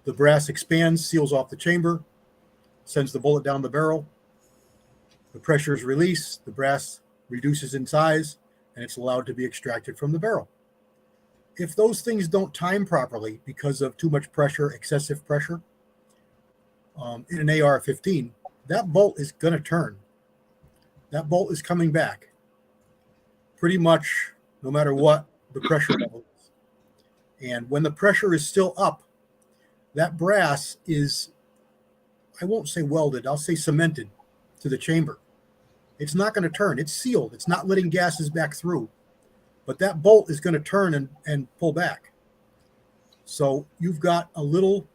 the brass expands, seals off the chamber, sends the bullet down the barrel. The pressure is released, the brass reduces in size, and it's allowed to be extracted from the barrel. If those things don't time properly because of too much pressure, excessive pressure, in an AR-15, that bolt is going to turn. That bolt is coming back pretty much no matter what the pressure level is. And when the pressure is still up, that brass is, I won't say welded, I'll say cemented to the chamber. It's not going to turn. It's sealed. It's not letting gases back through. But that bolt is going to turn and pull back. So you've got a little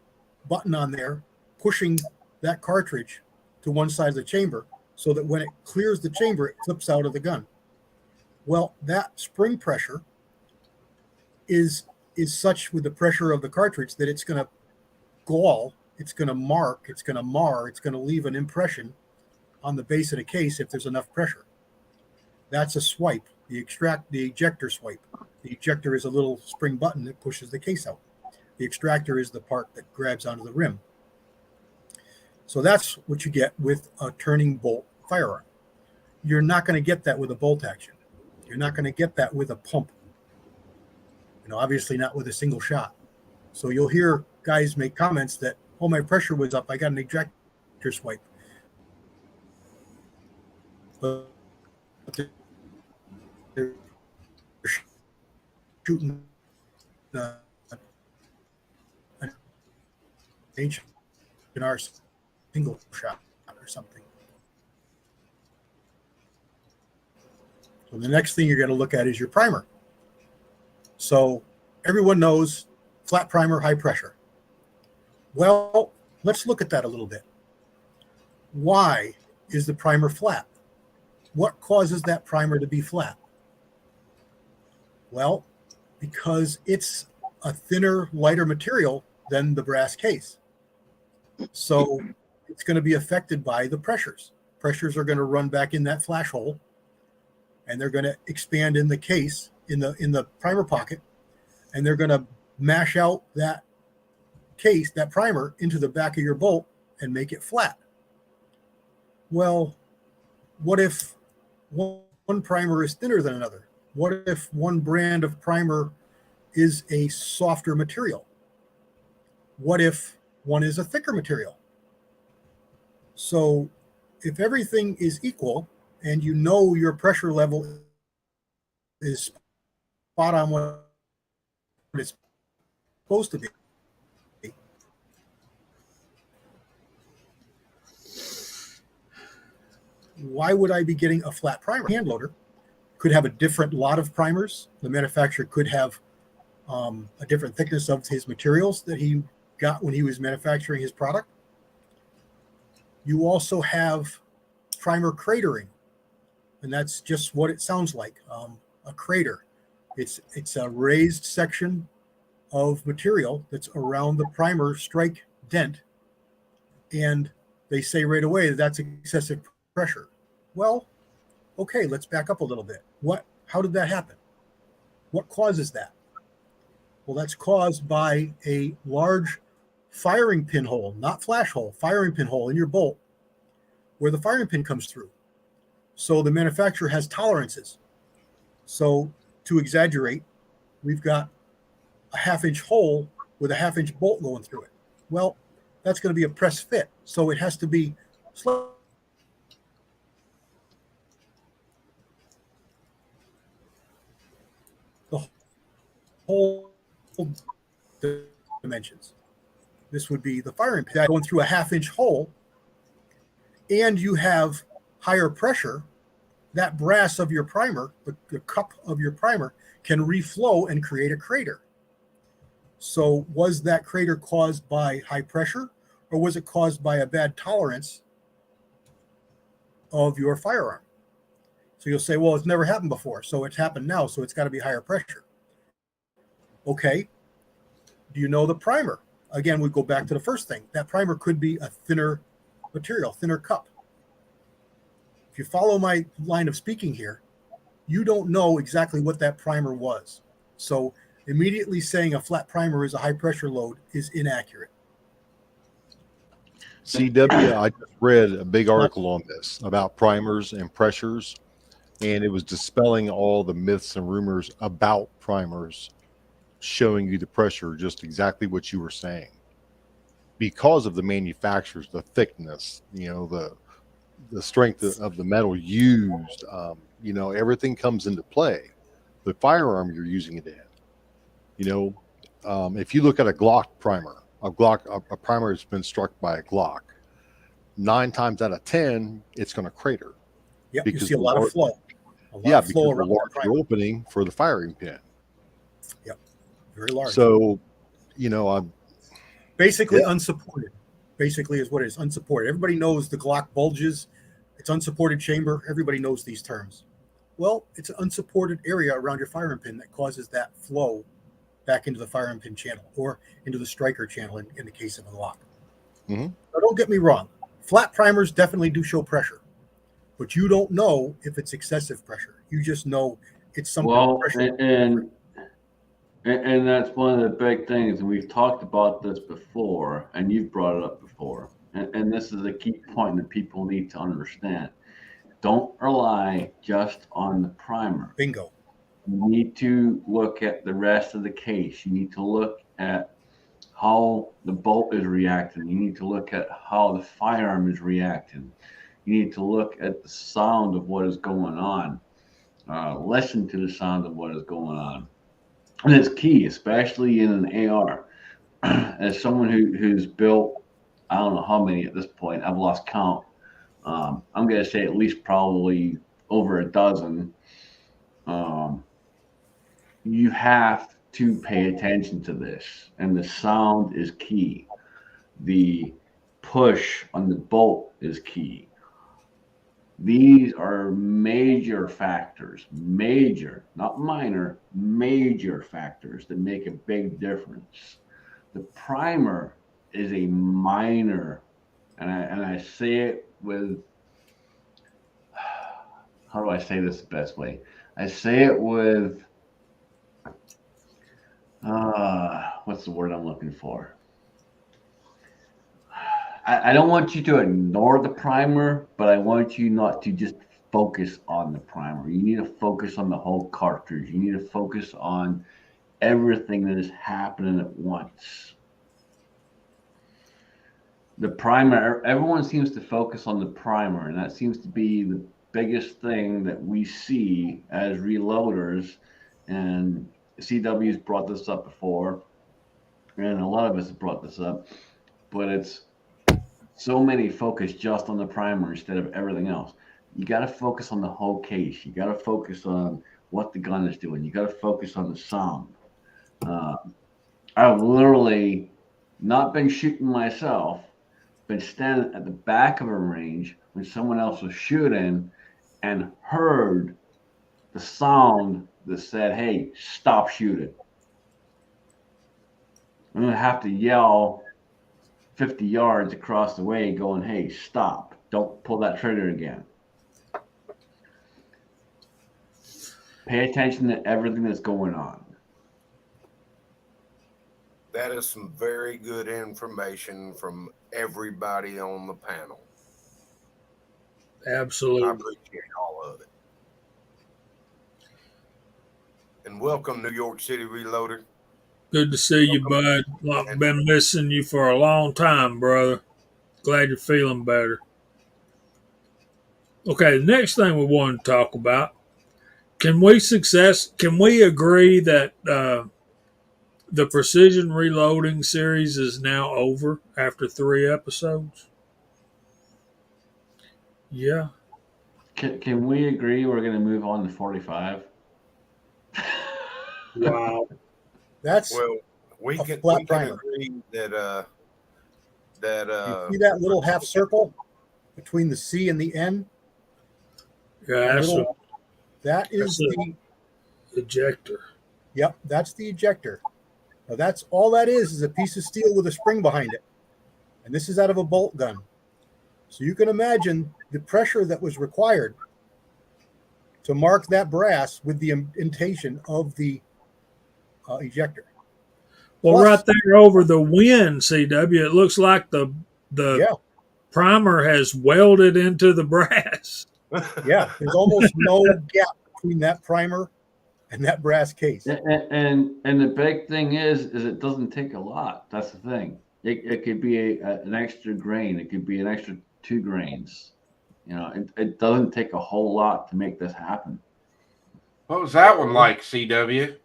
button on there pushing that cartridge to one side of the chamber, so that when it clears the chamber, it flips out of the gun. Well, that spring pressure is such with the pressure of the cartridge that it's going to gall, it's going to mark, it's going to mar, it's going to leave an impression on the base of the case if there's enough pressure. That's a swipe, the ejector swipe. The ejector is a little spring button that pushes the case out. The extractor is the part that grabs onto the rim. So that's what you get with a turning bolt firearm. You're not going to get that with a bolt action. You're not going to get that with a pump. Obviously not with a single shot. So you'll hear guys make comments that, oh, my pressure was up, I got an ejector swipe. But they're shooting an H&R single shot or something. So the next thing you're going to look at is your primer. So everyone knows flat primer, high pressure. Well, let's look at that a little bit. Why is the primer flat? What causes that primer to be flat? Well, because it's a thinner, lighter material than the brass case. So it's going to be affected by the pressures. Pressures are going to run back in that flash hole, and they're going to expand in the case, in the primer pocket, and they're going to mash out that case, that primer, into the back of your bolt and make it flat. Well, what if one primer is thinner than another? What if one brand of primer is a softer material? What if one is a thicker material? So if everything is equal and you know your pressure level is spot on what it's supposed to be, why would I be getting a flat primer? Hand loader could have a different lot of primers. The manufacturer could have a different thickness of his materials that he got when he was manufacturing his product. You also have primer cratering, and that's just what it sounds like, a crater. It's a raised section of material that's around the primer strike dent, and they say right away that that's excessive pressure. Well, okay, let's back up a little bit. How did that happen? What causes that? Well, that's caused by a large firing pin hole, not flash hole, firing pin hole in your bolt where the firing pin comes through. So the manufacturer has tolerances. So to exaggerate, we've got a 1/2-inch hole with a 1/2-inch bolt going through it. Well, that's going to be a press fit. So it has to be the whole dimensions. This would be the firing pin going through a 1/2-inch hole, and you have higher pressure. That brass of your primer, the cup of your primer, can reflow and create a crater. So was that crater caused by high pressure, or was it caused by a bad tolerance of your firearm? So you'll say, well, it's never happened before, so it's happened now, so it's got to be higher pressure. Okay. Do you know the primer? Again, we go back to the first thing. That primer could be a thinner material, thinner cup. If you follow my line of speaking here, you don't know exactly what that primer was. So immediately saying a flat primer is a high pressure load is inaccurate. CW, I just read a big article on this about primers and pressures, and it was dispelling all the myths and rumors about primers, showing you the pressure, just exactly what you were saying. Because of the manufacturers, the thickness, the strength of the metal used, everything comes into play. The firearm you're using it in. If you look at a Glock primer, a primer that's been struck by a Glock, 9 times out of 10, it's going to crater. Yep, you see a lot of flow. Because the larger opening for the firing pin. Yep, very large. So, I'm basically unsupported. Basically, is what it is, unsupported. Everybody knows the Glock bulges. It's unsupported chamber. Everybody knows these terms. Well, it's an unsupported area around your firing pin that causes that flow back into the firing pin channel or into the striker channel in the case of a Glock. Mm-hmm. Now, don't get me wrong. Flat primers definitely do show pressure, but you don't know if it's excessive pressure. You just know it's some pressure. And that's one of the big things, and we've talked about this before, and you've brought it up before, and this is a key point that people need to understand. Don't rely just on the primer. Bingo. You need to look at the rest of the case. You need to look at how the bolt is reacting. You need to look at how the firearm is reacting. You need to look at the sound of what is going on. Listen to the sound of what is going on. And it's key, especially in an AR. As someone who's built, I don't know how many at this point, I've lost count. I'm going to say at least probably over a dozen. You have to pay attention to this, and the sound is key. The push on the bolt is key. These are major factors, major, not minor, major factors that make a big difference. The primer is a minor, and I say it with, how do I say this the best way? I say it with, what's the word I'm looking for? I don't want you to ignore the primer, but I want you not to just focus on the primer. You need to focus on the whole cartridge. You need to focus on everything that is happening at once. The primer, everyone seems to focus on the primer, and that seems to be the biggest thing that we see as reloaders. And CW's brought this up before, and a lot of us have brought this up, but it's so many focus just on the primer instead of everything else. You got to focus on the whole case. You got to focus on what the gun is doing. You got to focus on the sound. Uh, I've literally not been shooting myself, been standing at the back of a range when someone else was shooting and heard the sound that said, "Hey, stop shooting." I'm gonna have to yell 50 yards across the way, going, "Hey, stop! Don't pull that trigger again." Pay attention to everything that's going on. That is some very good information from everybody on the panel. I Absolutely. appreciate all of it. And welcome, New York City Reloader. Good to see you, Welcome. bud. And Been missing you for a long time, brother. Glad you're feeling better. Okay, the next thing we want to talk about. Can we agree that the precision reloading series is now over after 3 episodes? Yeah. Can we agree we're going to move on to 45? Wow. That's well, we a can flat primer. agree that You see that little half circle between the C and the N? Yeah, That is that's the ejector. Yep, that's the ejector. Now that's all that is a piece of steel with a spring behind it. And this is out of a bolt gun. So you can imagine the pressure that was required to mark that brass with the indentation of the ejector. Well, Plus, right there over the wind, CW, it looks like the yeah, primer has welded into the brass. yeah, there's almost no gap between that primer and that brass case. And the big thing is it doesn't take a lot. That's the thing. It could be an extra grain. It could be an extra 2 grains. It doesn't take a whole lot to make this happen. What was that one like, CW?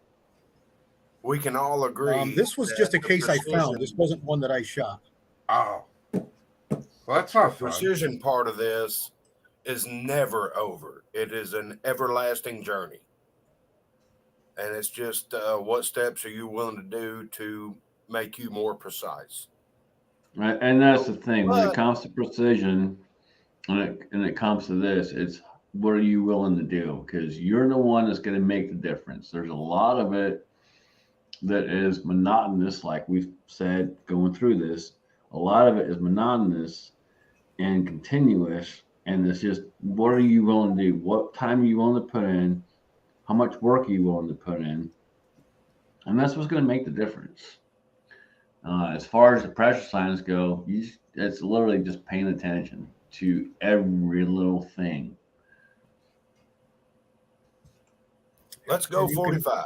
we can all agree. This was just a case I found. This wasn't one that I shot. Oh. Well, that's not The fun. precision part of this is never over. It is an everlasting journey. And it's just what steps are you willing to do to make you more precise? Right? And that's the thing. When it But comes to precision, and it comes to this, it's what are you willing to do? Because you're the one that's going to make the difference. There's a lot of it that is monotonous, like we've said going through this. A lot of it is monotonous and continuous, and it's just what are you willing to do? What time are you willing to put in? How much work are you willing to put in? And that's what's going to make the difference. As far as the pressure signs go, it's literally just paying attention to every little thing. let's go 45.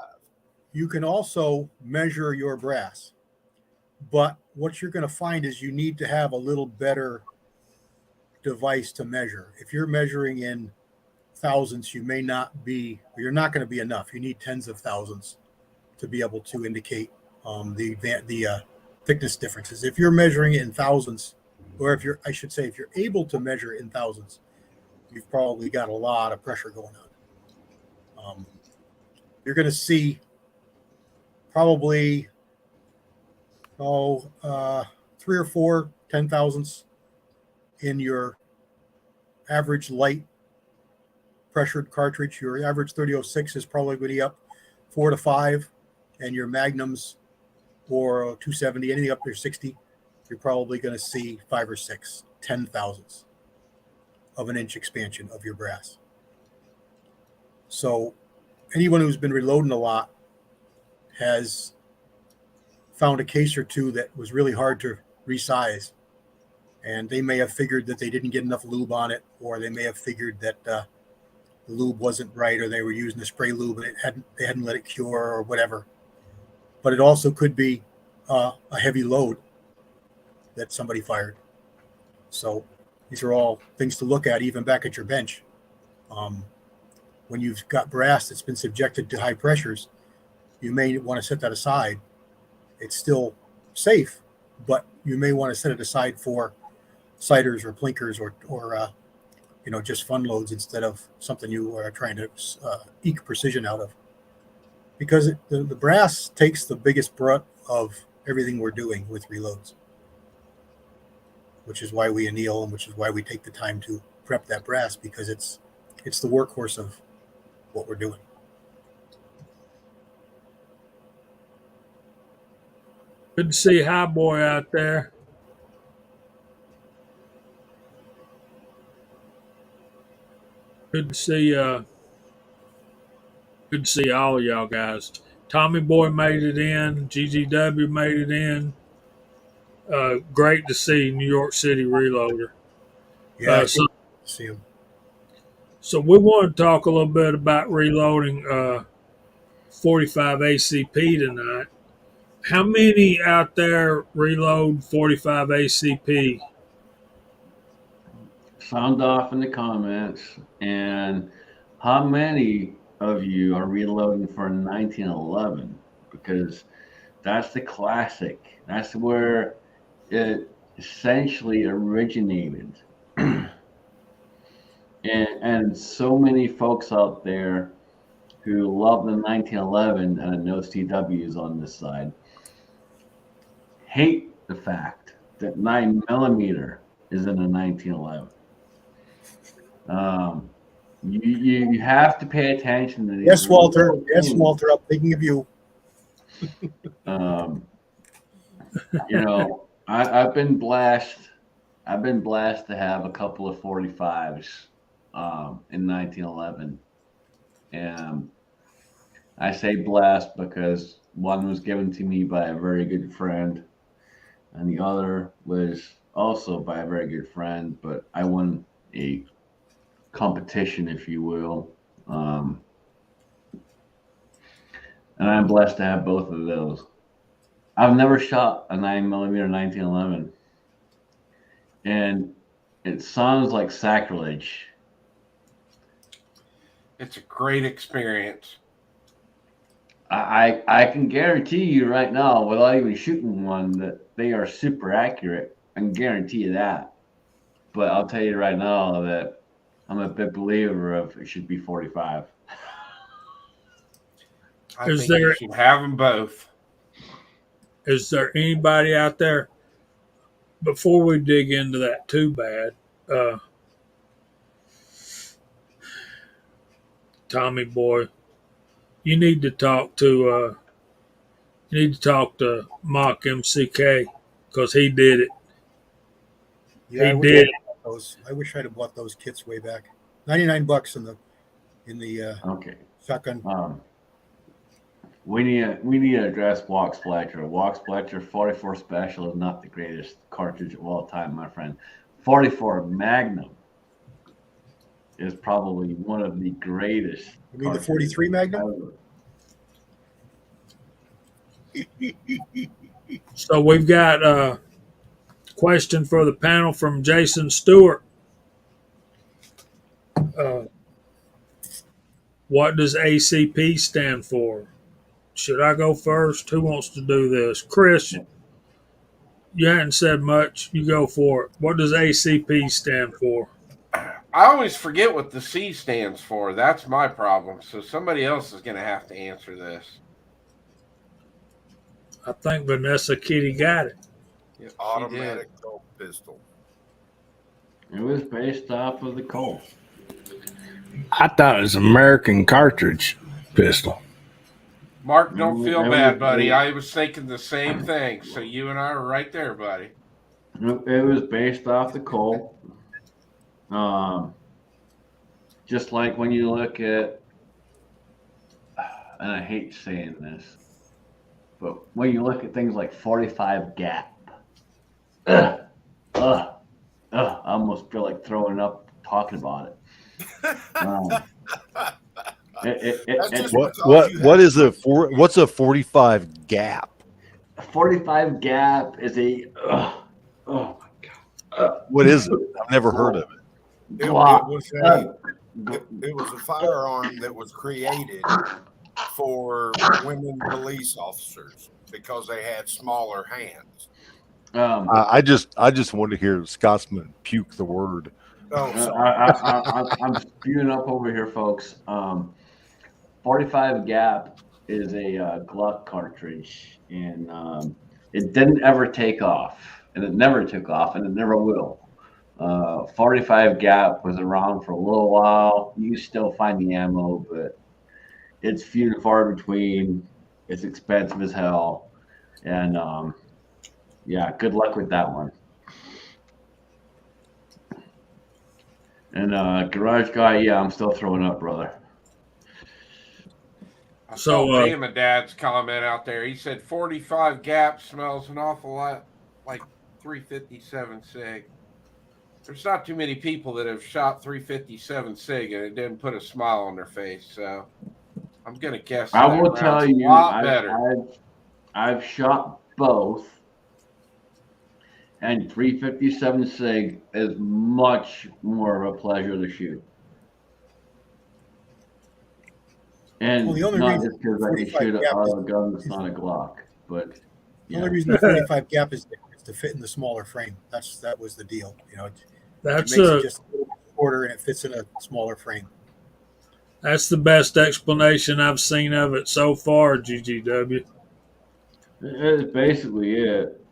You can also measure your brass, but what you're going to find is you need to have a little better device to measure. If you're measuring in thousands, you're not going to be enough. You need tens of thousands to be able to indicate the thickness differences. If you're measuring in thousands, or if you're able to measure in thousands, you've probably got a lot of pressure going on. You're going to see probably 3 or 4 10,000ths in your average light pressured cartridge. Your average 3006 is probably going to be up 4 to 5, and your magnums or 270, anything up there 60, you're probably going to see 5 or 6 10,000ths of an inch expansion of your brass. So anyone who's been reloading a lot has found a case or two that was really hard to resize, and they may have figured that they didn't get enough lube on it, or they may have figured that the lube wasn't right, or they were using a spray lube and they hadn't let it cure or whatever. But it also could be a heavy load that somebody fired. So these are all things to look at, even back at your bench. When you've got brass that's been subjected to high pressures, you may want to set that aside. It's still safe, but you may want to set it aside for ciders or plinkers or just fun loads instead of something you are trying to eke precision out of. because the brass takes the biggest brunt of everything we're doing with reloads, which is why we anneal and which is why we take the time to prep that brass, because it's the workhorse of what we're doing. Good to see High Boy out there. Good to see all of y'all guys. Tommy Boy made it in. GGW made it in. Great to see New York City Reloader. Yeah, I So see him. So we want to talk a little bit about reloading 45 ACP tonight. How many out there reload 45 ACP? Sound off in the comments. And how many of you are reloading for 1911? Because that's the classic. That's where it essentially originated. and so many folks out there who love the 1911 and no CWs on this side hate the fact that 9mm is in a 1911. You have to pay attention to these. Yes, Walter. Yes, Walter. I'm thinking of you. You know, I've been blessed. I've been blessed to have a couple of 45s in 1911, and I say blessed because one was given to me by a very good friend, and the other was also by a very good friend. But I won a competition, if you will, and I'm blessed to have both of those. I've never shot a 9mm 1911, and it sounds like sacrilege. It's a great experience. I can guarantee you right now, without even shooting one, that they are super accurate. I can guarantee you that. But I'll tell you right now that I'm a big believer of it should be 45. I think you should have them both. Is there anybody out there, before we dig into that too bad, Tommy Boy, you need to talk to Mock MCK because he did it. Yeah, he did. Those. I wish I'd have bought those kits way back. $99 in the Okay. shotgun. We need to address Wax Fletcher. Wax Fletcher 44 Special is not the greatest cartridge of all time, my friend. 44 Magnum is probably one of the greatest. You mean the 43 Magnum? So we've got a question for the panel from Jason Stewart. What does ACP stand for? Should I go first? Who wants to do this? Chris, you hadn't said much. You go for it. What does ACP stand for? I always forget what the C stands for. That's my problem. So somebody else is going to have to answer this. I think Vanessa Kitty got it. Yep, Automatic Colt pistol. It was based off of the Colt. I thought it was American cartridge pistol. Mark, don't feel bad, buddy. I was thinking the same thing. So you and I are right there, buddy. It was based off the Colt. Just like when you look at, and I hate saying this, but when you look at things like 45 gap, I almost feel like throwing up talking about it. What's a 45 gap? 45 gap is a oh my god. What is it? I've never heard of it. It was a firearm that was created for women police officers because they had smaller hands. I just want to hear Scotsman puke the word. Oh, sorry. I'm spewing up over here, folks. 45 gap is a Glock cartridge, and it didn't ever take off, and it never took off, and it never will. 45 gap was around for a little while. You can still find the ammo, but it's few and far between. It's expensive as hell, and yeah, good luck with that one. And garage guy, yeah, I'm still throwing up, brother. I So, saw Bama Dad's comment out there. He said 45 gap smells an awful lot like 357 SIG. There's not too many people that have shot 357 SIG and it didn't put a smile on their face. So I'm gonna guess I that will tell round's you, a lot better. I've shot both, and 357 SIG is much more of a pleasure to shoot. And Well, the only not reason just because I can 45 shoot it gap out is of a gun that's not a Glock, but the only yeah. reason the 45 gap is to fit in the smaller frame. That was the deal. You know, it that's makes it just a little bit shorter and it fits in a smaller frame. that's the best explanation I've seen of it so far, GGW. That is basically it.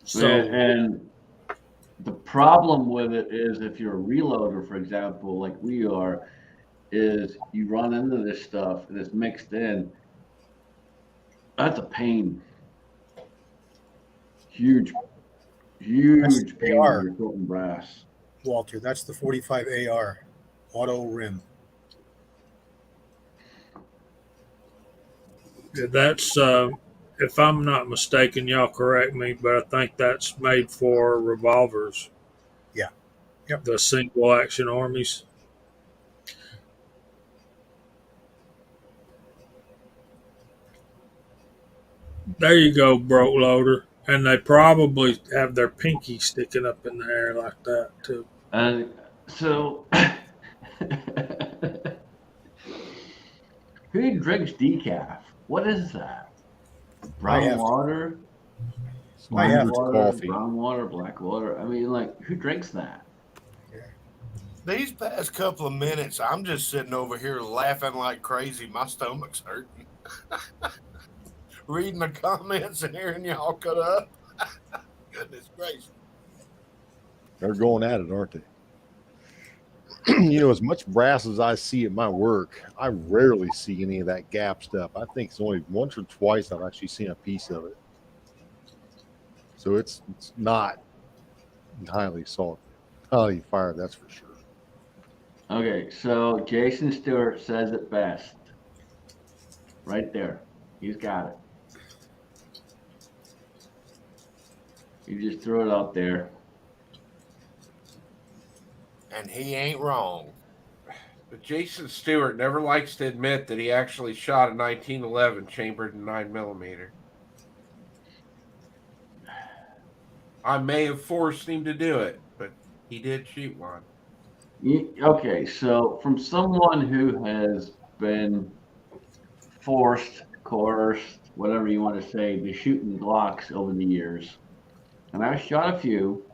So And the problem with it is if you're a reloader, for example, like we are, is you run into this stuff and it's mixed in. That's a pain. Huge That's pain AR, when you're shooting brass. Walter. That's the 45 AR auto rim. that's if I'm not mistaken, y'all correct me, but I think that's made for revolvers. Yeah. Yep. The single action armies. There you go, broke loader. And they probably have their pinky sticking up in the air like that too. So who drinks decaf? What is that? I have Brown to. water? I have It's to. coffee. Brown water, black water. I mean, like, who drinks that? These past couple of minutes, I'm just sitting over here laughing like crazy. My stomach's hurting. Reading the comments and hearing y'all cut up. Goodness gracious. They're going at it, aren't they? You know, as much brass as I see at my work, I rarely see any of that gap stuff. I think it's only once or twice I've actually seen a piece of it. So it's not highly fired, that's for sure. Okay, so Jason Stewart says it best. Right there. He's got it. You just threw it out there. And he ain't wrong. But Jason Stewart never likes to admit that he actually shot a 1911 chambered in 9mm. I may have forced him to do it, but he did shoot one. Okay, so from someone who has been forced, coerced, whatever you want to say, to shooting Glocks over the years, and I've shot a few,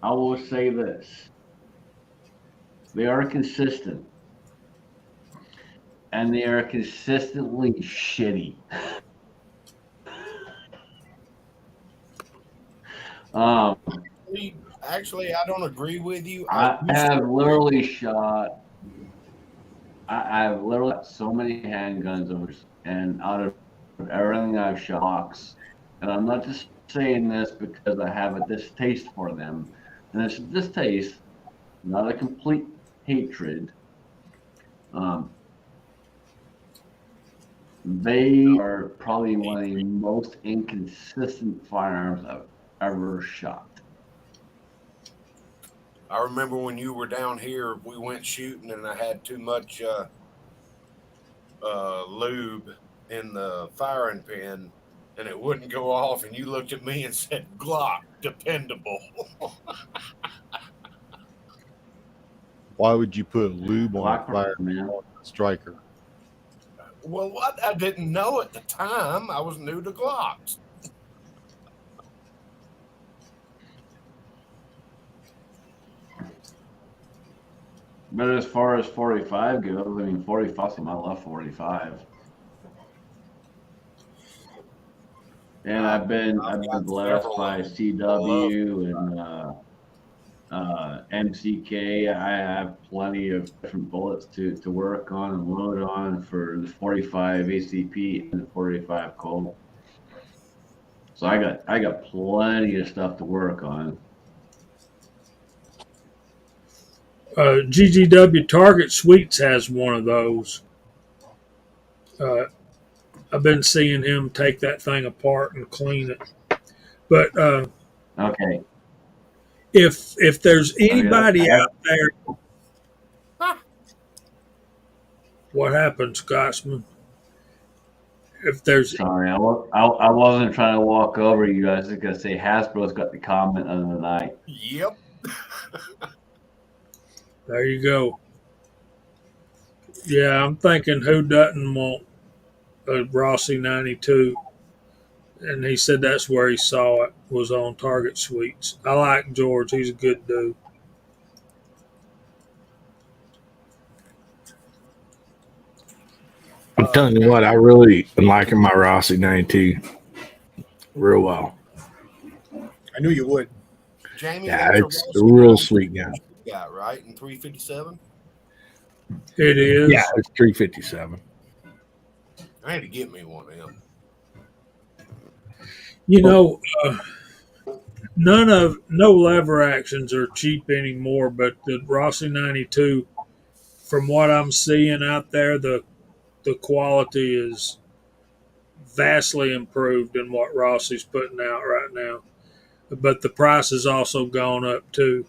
I will say this. They are consistent. And they are consistently shitty. Actually, I don't agree with you. I have literally shot. I've literally got so many handguns over, and out of everything I've shot, and I'm not just saying this because I have a distaste for them, and it's a distaste, not a complete hatred. They are probably one of the most inconsistent firearms I've ever shot. I remember when you were down here, we went shooting and I had too much lube in the firing pin and it wouldn't go off. And you looked at me and said, Glock, dependable. Why would you put lube on a Glock, fire man. striker? Well, what? I didn't know at the time. I was new to Glocks. But as far as 45 goes, I mean, 45, I love 45. And I've been got blessed several by of them. I love CW and MCK. I have plenty of different bullets to work on and load on for the 45 ACP and the 45 Colt. So I got plenty of stuff to work on. GGW Target Suites has one of those. Uh, I've been seeing him take that thing apart and clean it. But Okay. if there's Okay, anybody out there, what happened, Scotsman? If there's sorry, I wasn't trying to walk over you guys. I was gonna say Hasbro's got the comment of the night. Yep. there you go. Yeah, I'm thinking who doesn't want a Rossi 92? And he said that's where he saw it was on Target Suites. I like George; he's a good dude. I'm telling you what, I really am liking my Rossi 92 real well. I knew you would. Jamie, Yeah, that's it's a real sweet gun. got right in 357. It is. Yeah, it's 357. I had to get me one of them. You know, no lever actions are cheap anymore, but the Rossi 92, from what I'm seeing out there, the quality is vastly improved in what Rossi's putting out right now. But the price has also gone up too.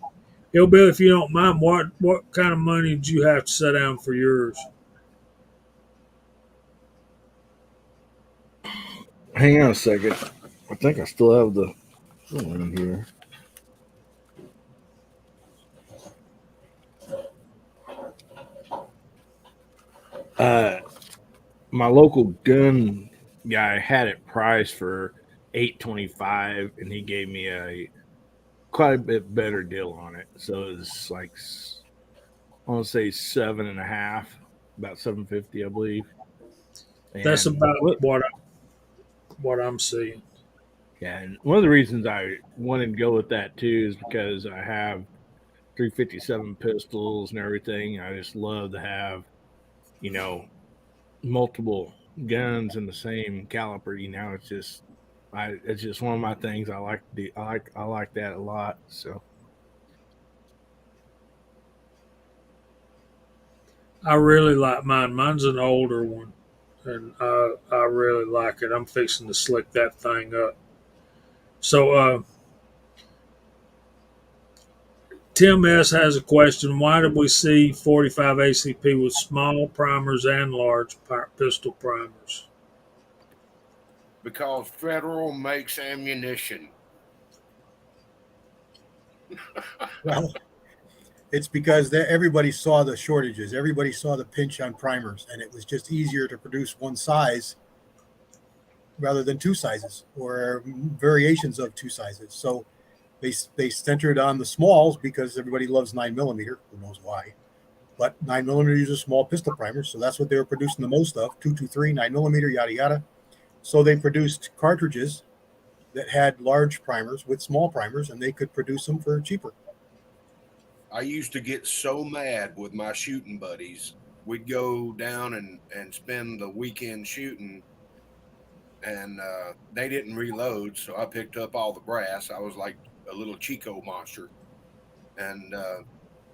Bill, if you don't mind, what kind of money did you have to set down for yours? Hang on a second. I think I still have the one in here. My local gun guy had it priced for $825, and he gave me a quite a bit better deal on it. So it's like I want to say 7.5, about $750, I believe. And That's about what I'm seeing. Yeah, and one of the reasons I wanted to go with that too is because I have 357 pistols and everything. I just love to have, multiple guns in the same caliber. It's just one of my things. I like that a lot. So I really like mine. Mine's an older one, and I really like it. I'm fixing to slick that thing up. So, Tim S. has a question. Why did we see 45 ACP with small primers and large pistol primers? Because Federal makes ammunition. Well, it's because everybody saw the shortages. Everybody saw the pinch on primers, and it was just easier to produce one size rather than two sizes or variations of two sizes. So they centered on the smalls because everybody loves 9mm. Who knows why? But 9mm uses small pistol primers, so that's what they were producing the most of: 223, 9mm, yada yada. So they produced cartridges that had large primers with small primers, and they could produce them for cheaper. I used to get so mad with my shooting buddies. We'd go down and spend the weekend shooting, and they didn't reload, so I picked up all the brass. I was like a little Chico monster, and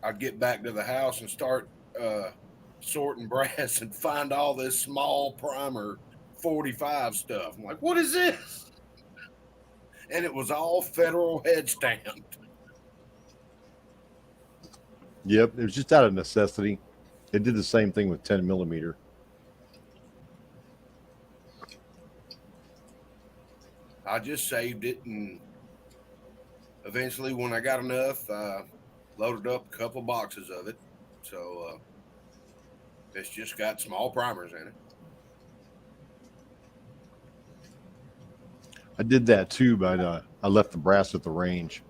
I'd get back to the house and start sorting brass and find all this small primer 45 stuff. I'm like, what is this? And it was all Federal head stamped. Yep, it was just out of necessity. It did the same thing with 10mm. I just saved it, and eventually, when I got enough, loaded up a couple boxes of it. So it's just got small primers in it. I did that too, but I left the brass at the range.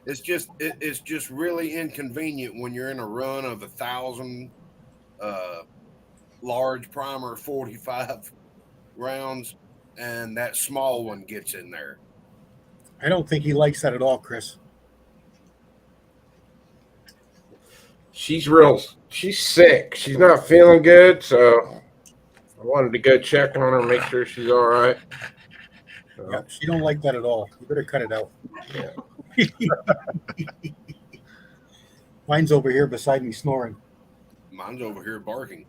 it's just really inconvenient when you're in a run of 1,000 uh, large primer 45 rounds, and that small one gets in there. I don't think he likes that at all, Chris. She's sick. She's not feeling good, so I wanted to go check on her, make sure she's all right. So, Yeah, she don't like that at all. You better cut it out. yeah. Mine's over here beside me snoring. Mine's over here barking.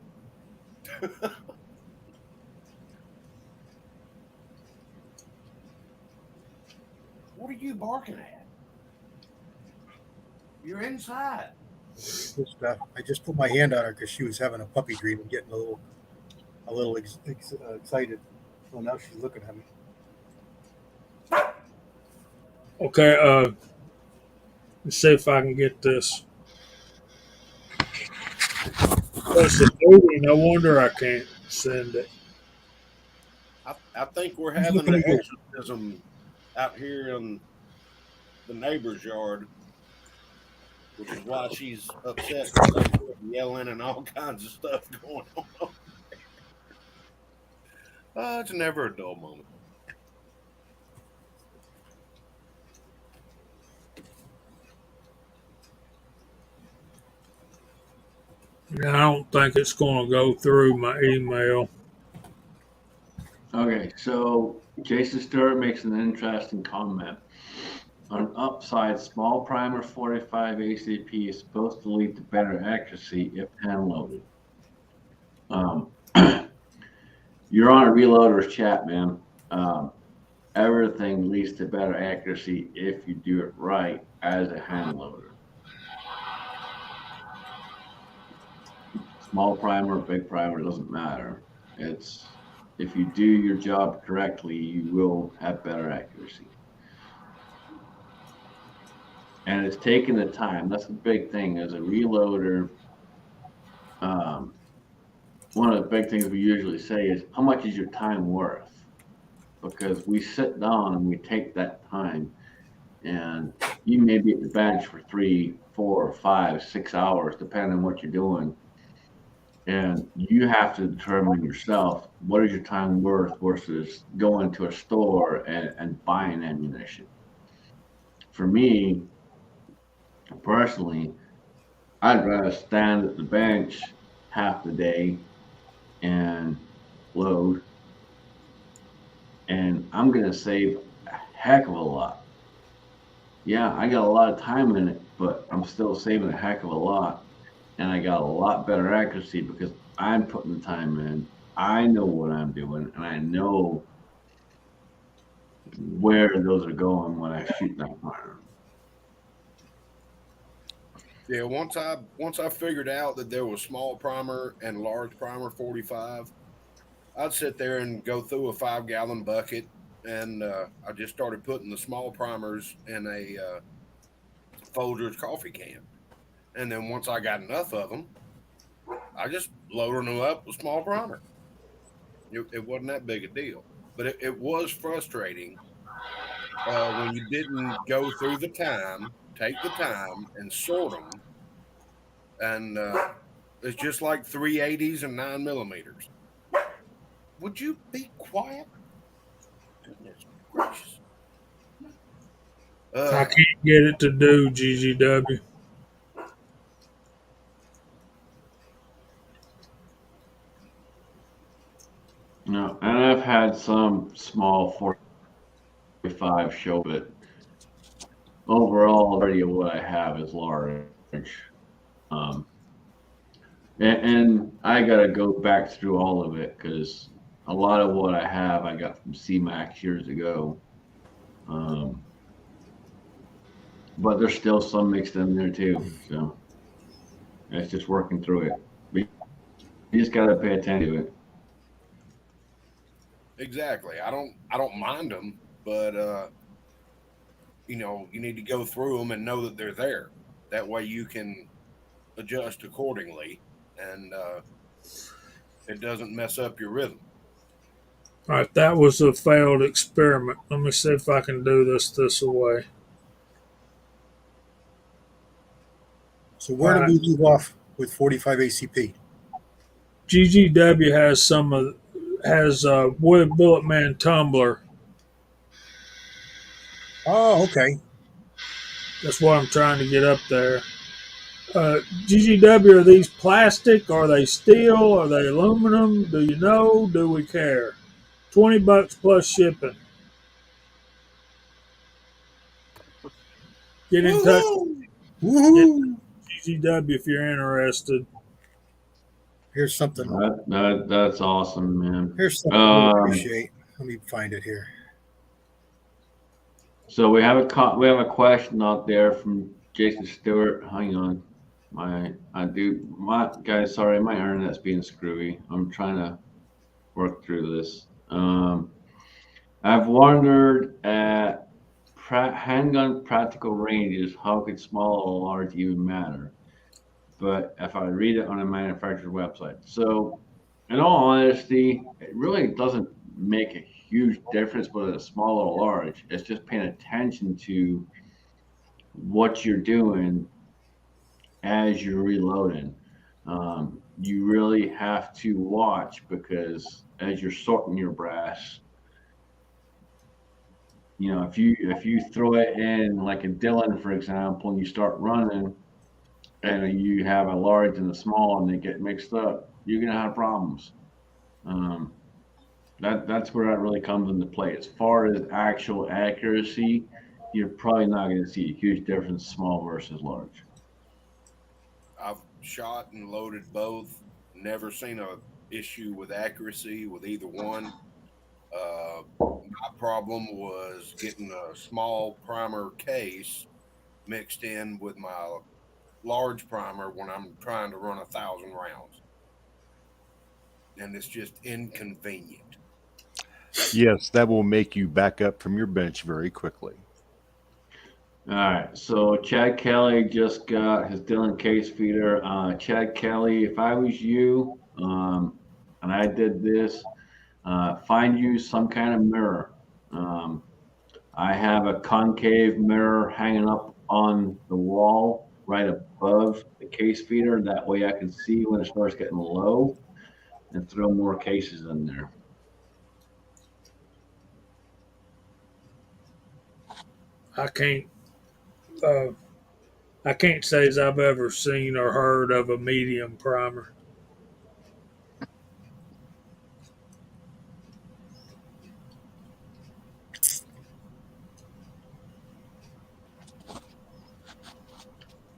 What are you barking at? You're inside. I just put my hand on her because she was having a puppy dream and getting a little excited. So now she's looking at me. Okay, let's see if I can get this. That's the movie. No wonder I can't send it. I think we're Who's having looking an at you? exorcism out here in the neighbor's yard, which is why she's upset, yelling and all kinds of stuff going on. It's never a dull moment. I don't think it's going to go through my email. Okay, so Jason Stewart makes an interesting comment. On an upside, small primer 45 ACP is supposed to lead to better accuracy if hand loaded. You're on a reloader's chat, man. Everything leads to better accuracy if you do it right as a hand loader. Small primer, big primer, doesn't matter. It's if you do your job correctly, you will have better accuracy. And it's taking the time. That's the big thing as a reloader. One of the big things we usually say is, how much is your time worth? Because we sit down and we take that time, and you may be at the bench for 3, 4, 5, 6 hours, depending on what you're doing. And you have to determine yourself, what is your time worth versus going to a store and buying ammunition. For me, personally, I'd rather stand at the bench half the day and load, and I'm going to save a heck of a lot. Yeah, I got a lot of time in it, but I'm still saving a heck of a lot, and I got a lot better accuracy because I'm putting the time in. I know what I'm doing, and I know where those are going when I shoot that fire. Yeah, once I figured out that there was small primer and large primer 45, I'd sit there and go through a 5-gallon bucket, and I just started putting the small primers in a Folgers coffee can. And then once I got enough of them, I just loaded them up with small primer. It wasn't that big a deal, but it was frustrating when you didn't go through the time, take the time, and sort them. And it's just like 380s and 9mm. Would you be quiet? Goodness gracious. I can't get it to do GGW. No, and I've had some small 45 show, but overall, already what I have is large. And I got to go back through all of it because a lot of what I have I got from CMAX years ago. But there's still some mixed in there too. So it's just working through it. You just got to pay attention to it. Exactly. I don't mind them, but you need to go through them and know that they're there. That way you can adjust accordingly, and it doesn't mess up your rhythm. All right, that was a failed experiment. Let me see if I can do this way. So where did we leave off with 45 ACP? GGW has wood bullet man tumbler. Oh, okay. That's what I'm trying to get up there. GGW, are these plastic? Are they steel? Are they aluminum? Do you know? Do we care? $20 plus shipping. Get in touch Woohoo! with Woohoo! GGW if you're interested. Here's something. That's awesome, man. Here's something I appreciate. Let me find it here. So we have a question out there from Jason Stewart. Hang on, my guys. Sorry, my internet's being screwy. I'm trying to work through this. I've wondered at handgun practical ranges, how could small or large even matter? But if I read it on a manufacturer's website, so in all honesty, it really doesn't make a huge difference whether it's small or large. It's just paying attention to what you're doing as you're reloading. You really have to watch, because as you're sorting your brass, if you throw it in like a Dillon, for example, and you start running, and you have a large and a small, and they get mixed up, you're gonna have problems. That's where that really comes into play. As far as actual accuracy, you're probably not going to see a huge difference, small versus large. I've shot and loaded both. Never seen a issue with accuracy with either one. My problem was getting a small primer case mixed in with my large primer when I'm trying to run 1,000 rounds, and it's just inconvenient. Yes, that will make you back up from your bench very quickly. All right, so Chad Kelly just got his Dillon case feeder. Chad Kelly, if I was you, and I did this, find you some kind of mirror. I have a concave mirror hanging up on the wall right above the case feeder. That way I can see when it starts getting low and throw more cases in there. I can't say as I've ever seen or heard of a medium primer.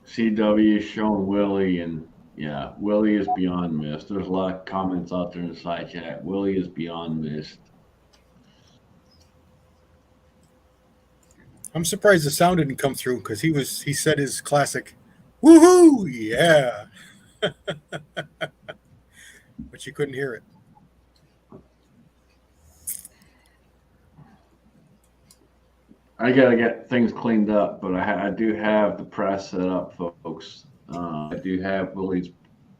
CW is showing Willie, and yeah, Willie is beyond missed. There's a lot of comments out there in the side chat. Willie is beyond missed. I'm surprised the sound didn't come through, because he said his classic, "Woohoo! Yeah," but you couldn't hear it. I gotta get things cleaned up, but I do have the press set up, folks. I do have Willie's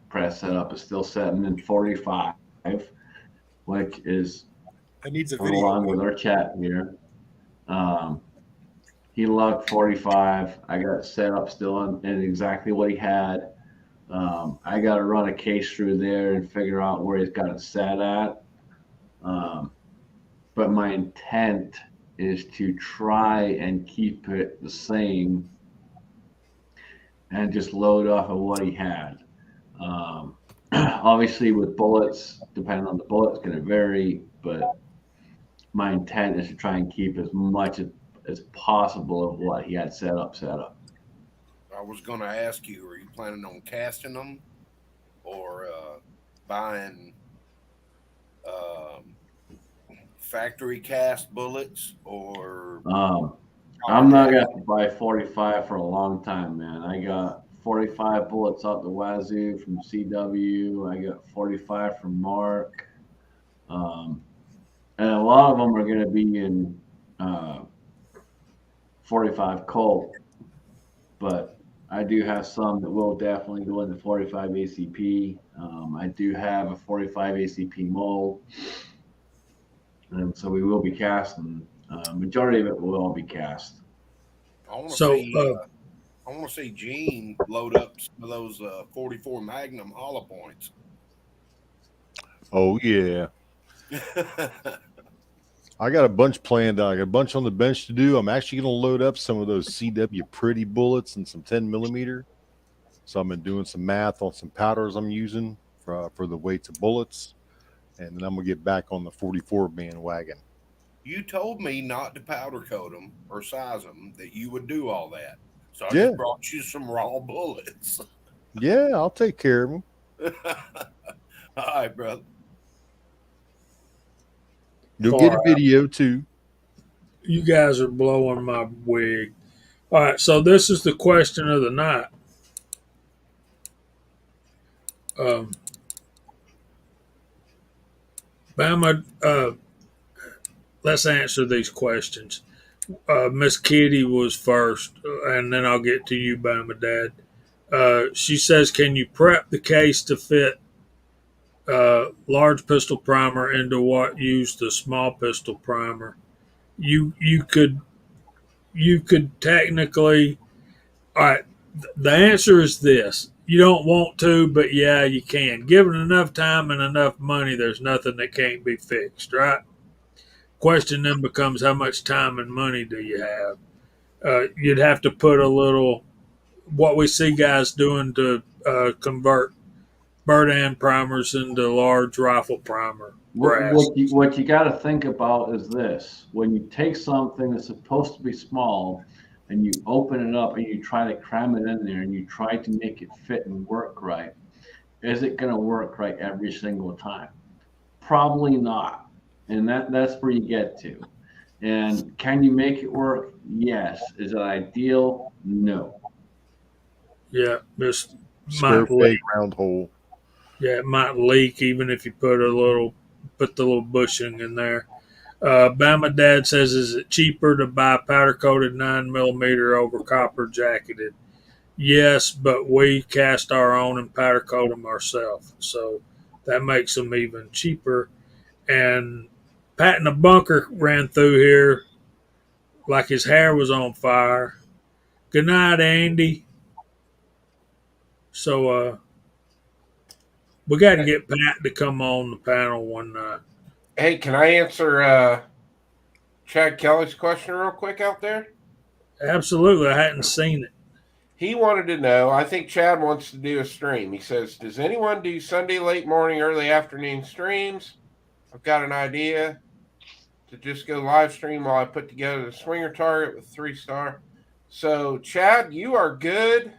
press set up. It's still setting in 45, which is That needs a along video. with our chat here. He logged 45. I got it set up still in exactly what he had. I got to run a case through there and figure out where he's got it set at. But my intent is to try and keep it the same and just load off of what he had. Obviously, with bullets, depending on the bullet, it's going to vary, but my intent is to try and keep as much as possible of what he had set up. I was going to ask you, are you planning on casting them or buying factory cast bullets? Or I'm not going to buy 45 for a long time, man. I got 45 bullets out the wazoo from CW. I got 45 from Mark. And a lot of them are going to be in 45 Colt, but I do have some that will definitely go into 45 ACP. I do have a 45 ACP mold, and so we will be casting. Majority of it will all be cast. I want to So, see. I want to see Gene load up some of those 44 Magnum hollow points. Oh yeah, I got a bunch planned. I got a bunch on the bench to do. I'm actually going to load up some of those CW Pretty bullets and some 10 millimeter. So I've been doing some math on some powders I'm using for the weights of bullets, and then I'm gonna get back on the 44 bandwagon. You told me not to powder coat them or size them, that you would do all that. So I Yeah, just brought you some raw bullets. yeah, I'll take care of them. All right, brother. You'll All get a right. video too. You guys are blowing my wig. All right, so this is the question of the night. Um, Bama, let's answer these questions. Miss Kitty was first, and then I'll get to you, Bama Dad. She says, "Can you prep the case to fit large pistol primer into what used the small pistol primer?" You could technically. All right. The answer is this: you don't want to, but yeah, you can. Given enough time and enough money, there's nothing that can't be fixed, right? Question then becomes, how much time and money do you have? You'd have to put a little, what we see guys doing to convert Berdan primers into large rifle primer brass. What you got to think about is this: when you take something that's supposed to be small and you open it up and you try to cram it in there and you try to make it fit and work right, is it going to work right every single time? Probably not. And that's where you get to. And can you make it work? Yes. Is it ideal? No. Yeah, this Square might peg, leak. round hole. Yeah, it might leak even if you put the little bushing in there. Bama Dad says, is it cheaper to buy powder coated 9mm over copper jacketed? Yes, but we cast our own and powder coat them ourselves. So that makes them even cheaper. And Pat in the bunker ran through here like his hair was on fire. Good night, Andy. So we got to get Pat to come on the panel one night. Hey, can I answer Chad Kelly's question real quick out there? Absolutely. I hadn't seen it. He wanted to know. I think Chad wants to do a stream. He says, "Does anyone do Sunday late morning, early afternoon streams? I've got an idea to just go live stream while I put together the swinger target with 3-star." So, Chad, you are good.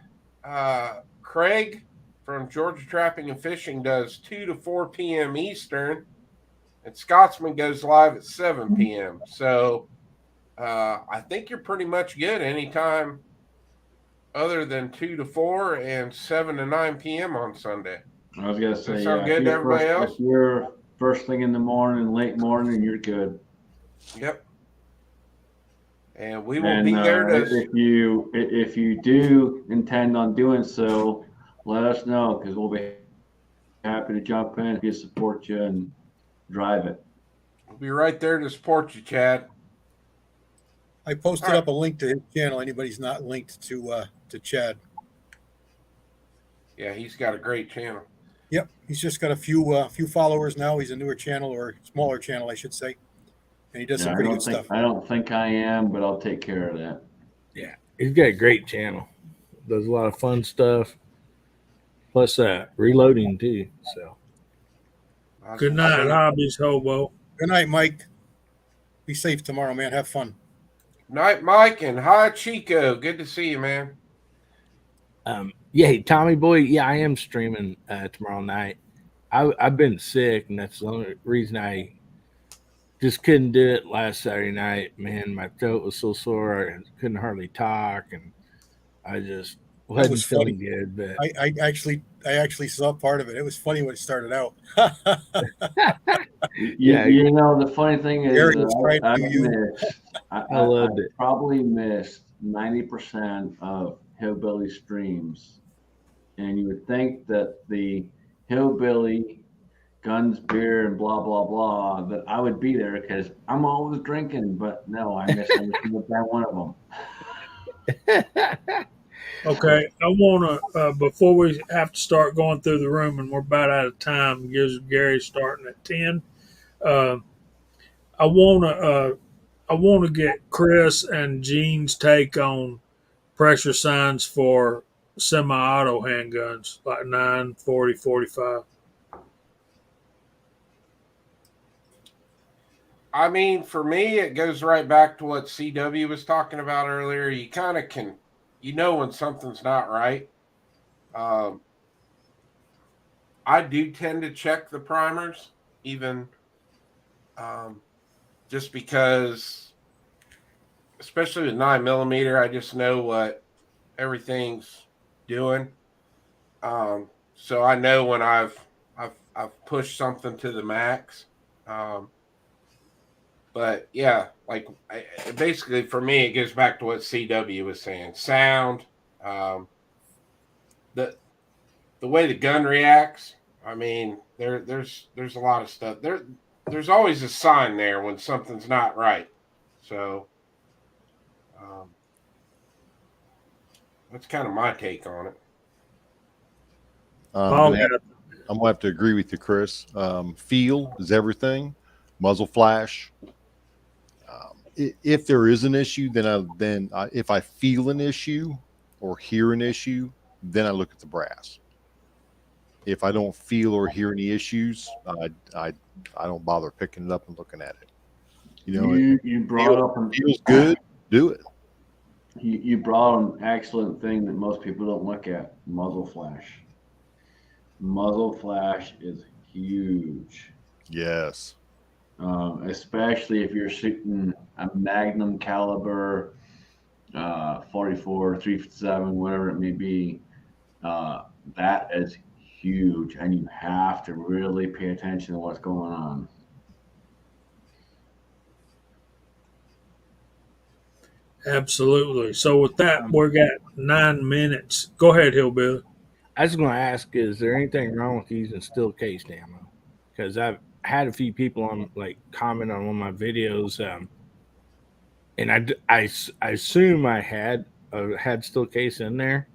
Craig from Georgia Trapping and Fishing does 2 to 4 p.m. Eastern, and Scotsman goes live at 7 p.m. So, I think you're pretty much good anytime other than 2 to 4 and 7 to 9 p.m. on Sunday. I was gonna Does that say, sound yeah, good to everybody else? if you're first thing in the morning, late morning, you're good. Yep. And we will And be there to. if you do intend on doing so, let us know, because we'll be happy to jump in, support you, and drive it. We'll be right there to support you, Chad. I posted up a link to his channel. Anybody's not linked to Chad. Yeah, he's got a great channel. Yep, he's just got a few followers now. He's a newer channel, or smaller channel, I should say, and he does some pretty good stuff. I don't think I am, but I'll take care of that. Yeah, he's got a great channel. Does a lot of fun stuff. Plus reloading too. So Good night, Hobbies Hobo. Good night, Mike. Be safe tomorrow, man. Have fun. Night, Mike, and hi, Chico. Good to see you, man. Yeah, Tommy boy. Yeah, I am streaming tomorrow night. I've been sick, and that's the only reason I just couldn't do it last Saturday night. Man, my throat was so sore, I couldn't hardly talk, and I just wasn't was feeling funny. good. But I actually saw part of it. It was funny when it started out. You know, the funny thing is, I loved it. Probably missed 90% of hillbilly streams, and you would think that the hillbilly guns, beer, and blah blah blah, that I would be there because I'm always drinking. But no, I missed every single one of them. Okay, I want to before we have to start going through the room, and we're about out of time. Gives Gary starting at 10. Uh, I want to get Chris and Gene's take on pressure signs for semi-auto handguns like 9, 40, 45. I mean, for me, it goes right back to what CW was talking about earlier. You kind of can, when something's not right. Um, I do tend to check the primers, even um, just because, especially with 9mm, I just know what everything's doing. So I know when I've pushed something to the max. Um, but yeah, basically for me, it goes back to what CW was saying: sound, um, the the way the gun reacts. I mean, there's a lot of stuff there. There's always a sign there when something's not right. So um, that's kind of my take on it. I'm Paul gonna have, got I'm gonna have to agree with you, Chris. Feel is everything. Muzzle flash. If there is an issue, if I feel an issue or hear an issue, then I look at the brass. If I don't feel or hear any issues, I don't bother picking it up and looking at it. You brought up Feels good, do it. you brought an excellent thing that most people don't look at: muzzle flash. Muzzle flash is huge, Yes. especially if you're shooting a Magnum caliber, 44, 357, whatever it may be. That is huge, and you have to really pay attention to what's going on. absolutely. So with that, we got 9 minutes. Go ahead, Hillbilly. I was going to ask, is there anything wrong with using steel cased ammo? Because I've had a few people on comment on one of my videos, and I assume I had steel case in there,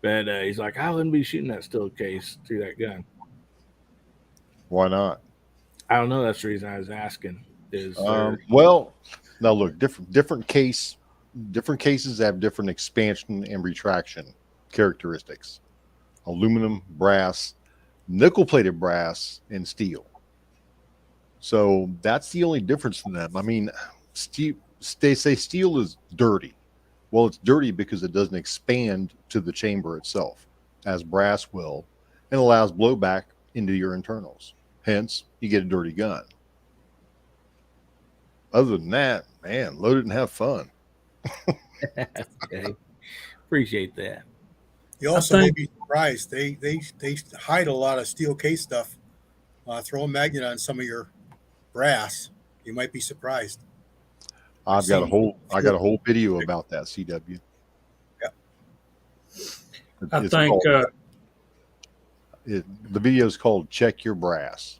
but he's like, I wouldn't be shooting that steel case through that gun. Why not? I don't know. That's the reason I was asking. Is there? Well, now look, different cases have different expansion and retraction characteristics. Aluminum, brass, nickel plated brass, and steel. So that's the only difference in them. I mean, steel, they say steel is dirty. Well, it's dirty because it doesn't expand to the chamber itself, as brass will, and allows blowback into your internals. Hence, you get a dirty gun. Other than that, man, load it and have fun. Okay. Appreciate that. You also may think- be surprised. They hide a lot of steel case stuff. Throw a magnet on some of your brass. You might be surprised. I got a whole video about that, CW. Yeah. I It's think called, the video is called "Check Your Brass."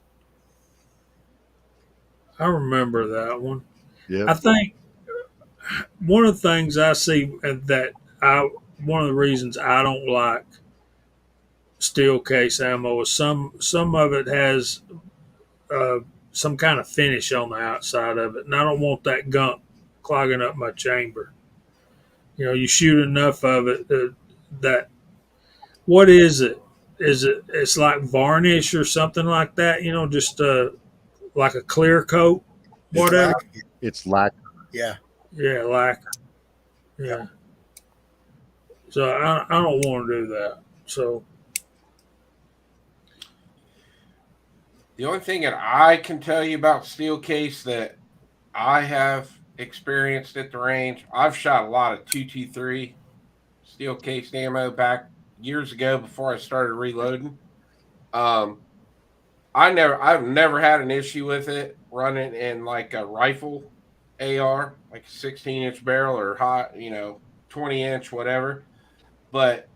I remember that one. Yeah, I think one of the things I see one of the reasons I don't like steel case ammo is some of it has uh, some kind of finish on the outside of it, and I don't want that gunk clogging up my chamber. You shoot enough of it that what is it? Is it's like varnish or something like that? Just like a clear coat, It's whatever. it's lacquer. Yeah. Yeah, lacquer. Yeah. So I don't want to do that. So The only thing that I can tell you about steel case that I have experienced at the range, I've shot a lot of 223 steel case ammo back years ago before I started reloading. I've never had an issue with it running in like a rifle AR, like a 16-inch barrel or 20-inch, whatever. But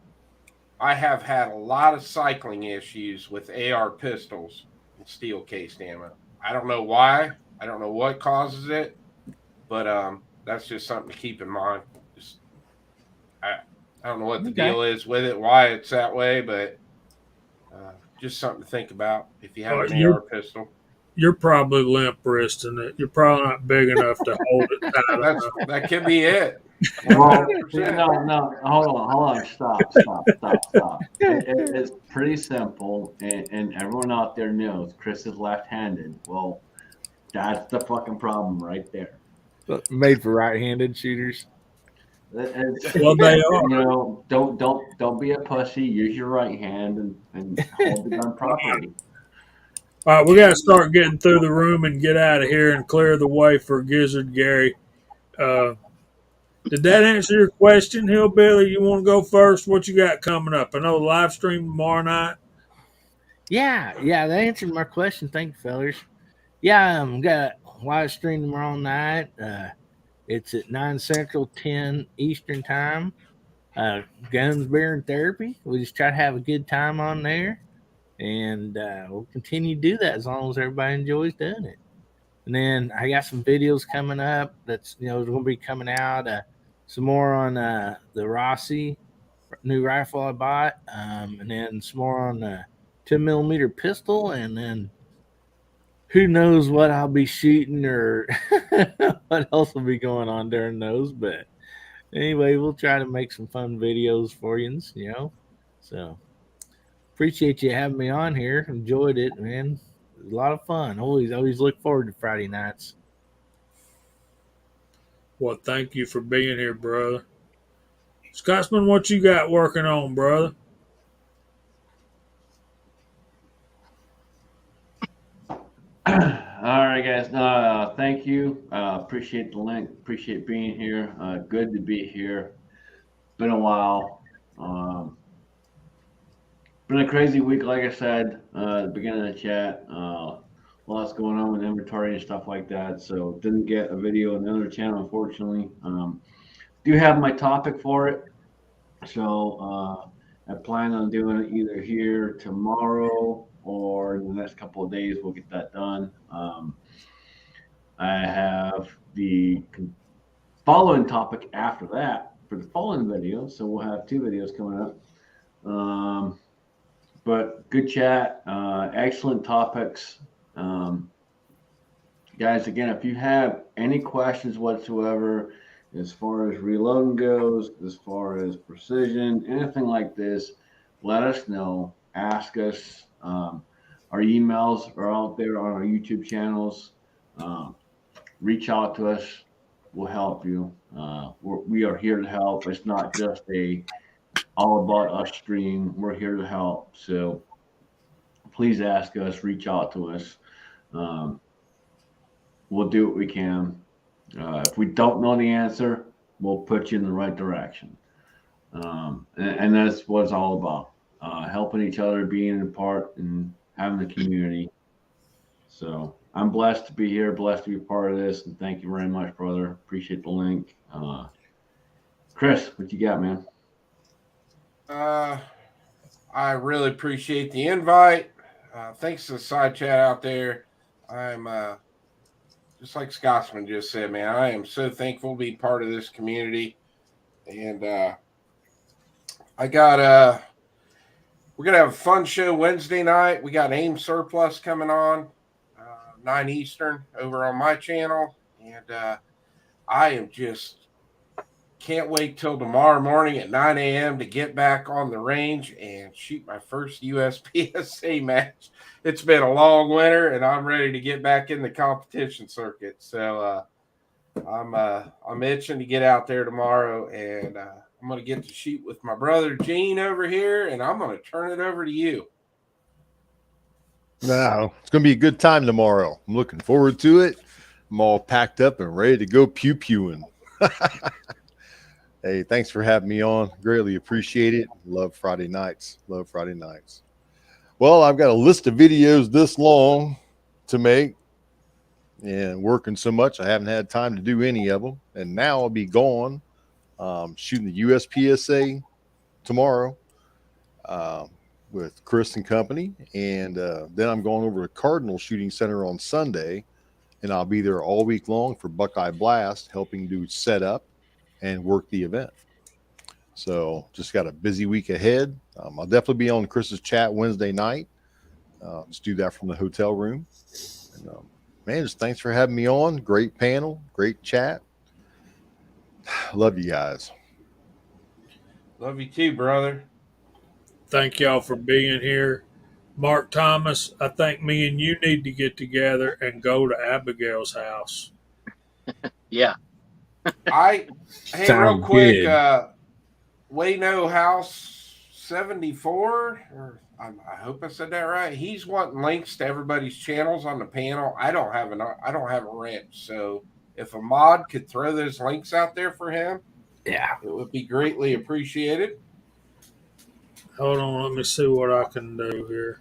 I have had a lot of cycling issues with AR pistols and steel cased ammo. I don't know why. I don't know what causes it, but that's just something to keep in mind. Just I don't know what the Okay. deal is with it, why it's that way, but just something to think about if you have an You're AR pistol. you're probably limp wristing it. You're probably not big enough to hold it tight. That could be it. Well, 100%. no, hold on, stop. It's pretty simple, and everyone out there knows Chris is left-handed. Well, that's the fucking problem right there. Made for right-handed shooters. It's, Well, they are. don't be a pussy. Use your right hand and hold the gun properly. All right, we got to start getting through the room and get out of here and clear the way for Gizzard Gary. Uh, did that answer your question, Hillbilly? You want to go first? What you got coming up? I know the live stream tomorrow night. Yeah, that answered my question. Thank you, fellers. Yeah, got a live stream tomorrow night. It's at 9 Central, 10 Eastern time. Guns, beer, and therapy. We just try to have a good time on there, and we'll continue to do that as long as everybody enjoys doing it. And then I got some videos coming up that's going to be coming out. Some more on the Rossi new rifle I bought, and then some more on the 10mm pistol, and then who knows what I'll be shooting or what else will be going on during those. But anyway, we'll try to make some fun videos for you, So appreciate you having me on here. Enjoyed it, man. It was a lot of fun. Always look forward to Friday nights. Well, thank you for being here, brother. Scotsman, what you got working on, brother? All right, guys. Thank you. Appreciate the link. Appreciate being here. Good to be here. Been a while. Been a crazy week, like I said at the beginning of the chat. Lots going on with inventory and stuff like that. So didn't get a video on the other channel, unfortunately. Do have my topic for it. So I plan on doing it either here tomorrow or in the next couple of days. We'll get that done. I have the following topic after that for the following video. So we'll have 2 videos coming up. But good chat, excellent topics. Guys, again, if you have any questions whatsoever, as far as reloading goes, as far as precision, anything like this, let us know. Ask us. Our emails are out there on our YouTube channels. Reach out to us. We'll help you. We are here to help. It's not just a all about us stream. We're here to help. So please ask us. Reach out to us. We'll do what we can. If we don't know the answer, we'll put you in the right direction. And that's what it's all about. Helping each other, being a part, and having the community. So I'm blessed to be here, blessed to be part of this, and thank you very much, brother. Appreciate the link. Chris, what you got, man? I really appreciate the invite. Thanks to the side chat out there. I'm just like Scotsman just said, man, I am so thankful to be part of this community. And we're going to have a fun show Wednesday night. We got AIM Surplus coming on, 9 Eastern over on my channel. And I am just can't wait till tomorrow morning at 9 a.m. to get back on the range and shoot my first USPSA match. It's been a long winter, and I'm ready to get back in the competition circuit. So I'm itching to get out there tomorrow, and I'm going to get to shoot with my brother Gene over here, and I'm going to turn it over to you. No, it's going to be a good time tomorrow. I'm looking forward to it. I'm all packed up and ready to go pew-pewing. Hey, thanks for having me on. Greatly appreciate it. Love Friday nights. Love Friday nights. Well, I've got a list of videos this long to make and working so much I haven't had time to do any of them. And now I'll be gone shooting the USPSA tomorrow with Chris and company. And then I'm going over to Cardinal Shooting Center on Sunday. And I'll be there all week long for Buckeye Blast, helping do setup and work the event. So just got a busy week ahead. I'll definitely be on Chris's chat Wednesday night. Just do that from the hotel room. And, man, just thanks for having me on. Great panel, great chat. Love you guys. Love you too, brother. Thank y'all for being here. Mark Thomas, I think me and you need to get together and go to Abigail's house. Yeah. Hey, real Sounds quick, good. Wayno House 74, or I hope I said that right. He's wanting links to everybody's channels on the panel. I don't have a wrench, so if a mod could throw those links out there for him, Yeah. it would be greatly appreciated. Hold on, let me see what I can do here.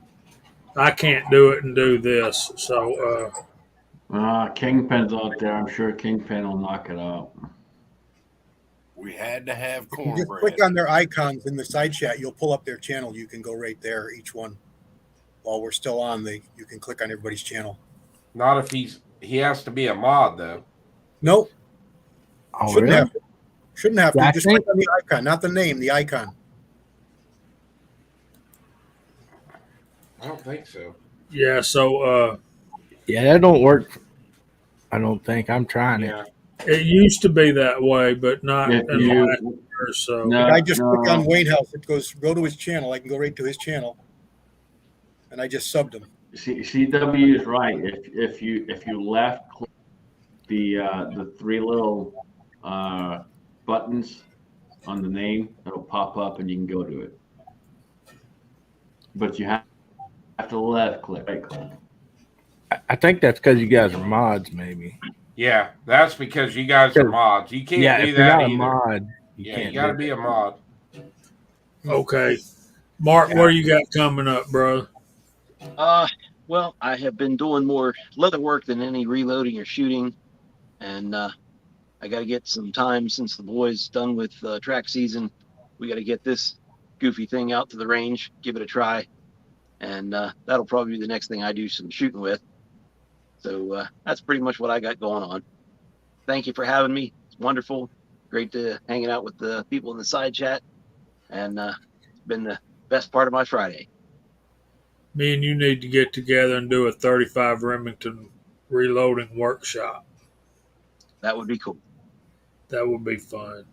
I can't do it and do this, so Kingpin's out there. I'm sure Kingpin will knock it out. We had to have You can just cornbread. click on their icons in the side chat. You'll pull up their channel. You can go right there, each one. While we're still on, you can click on everybody's channel. Not if he has to be a mod though. Nope. Oh, Shouldn't really? have to. Shouldn't have to. Yeah, I Just think- click on the icon, not the name, the icon. I don't think so. yeah, so Yeah, that don't work. I don't think. I'm trying it. Yeah. it used to be that way, but not If in the you last year or so. no, I just click on no, Wayne House. It goes, go to his channel. I can go right to his channel. And I just subbed him. CW is right. If you left click the three little buttons on the name, it'll pop up and you can go to it. But you have to left click, right click. I think that's because you guys are mods, maybe. Yeah, that's because you guys are mods. You can't Yeah, do if you're that not a either. mod, You can't got to do be it. a mod. Okay. Mark, what do you got coming up, bro? Well, I have been doing more leather work than any reloading or shooting, and I got to get some time since the boys done with track season. We got to get this goofy thing out to the range, give it a try, and that'll probably be the next thing I do some shooting with. So that's pretty much what I got going on. Thank you for having me. It's wonderful. Great to hanging out with the people in the side chat, and it's been the best part of my Friday. Me and you need to get together and do a 35 Remington reloading workshop. That would be cool. That would be fun.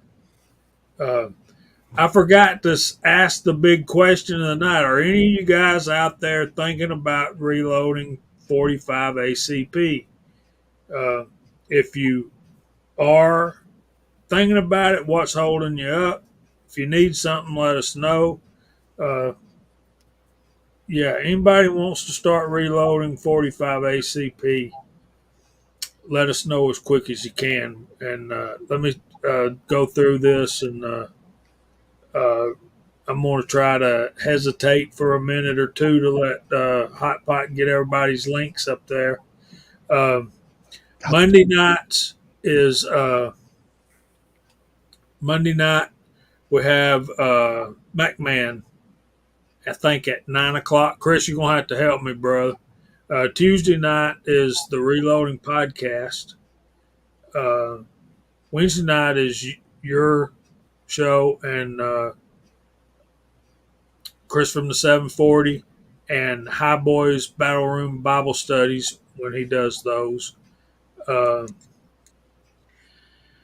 I forgot to ask the big question of the night. Are any of you guys out there thinking about reloading 45 ACP? If you are thinking about it, what's holding you up? If you need something, let us know. Yeah, anybody wants to start reloading 45 ACP, let us know as quick as you can. And let me go through this, and I'm going to try to hesitate for a minute or two to let Hot Pot get everybody's links up there. Monday nights is Monday night. We have McMahon, I think, at 9 o'clock. Chris, you're going to have to help me, brother. Tuesday night is the Reloading Podcast. Wednesday night is your show, and Chris from the 740, and High Boys Battle Room Bible Studies when he does those.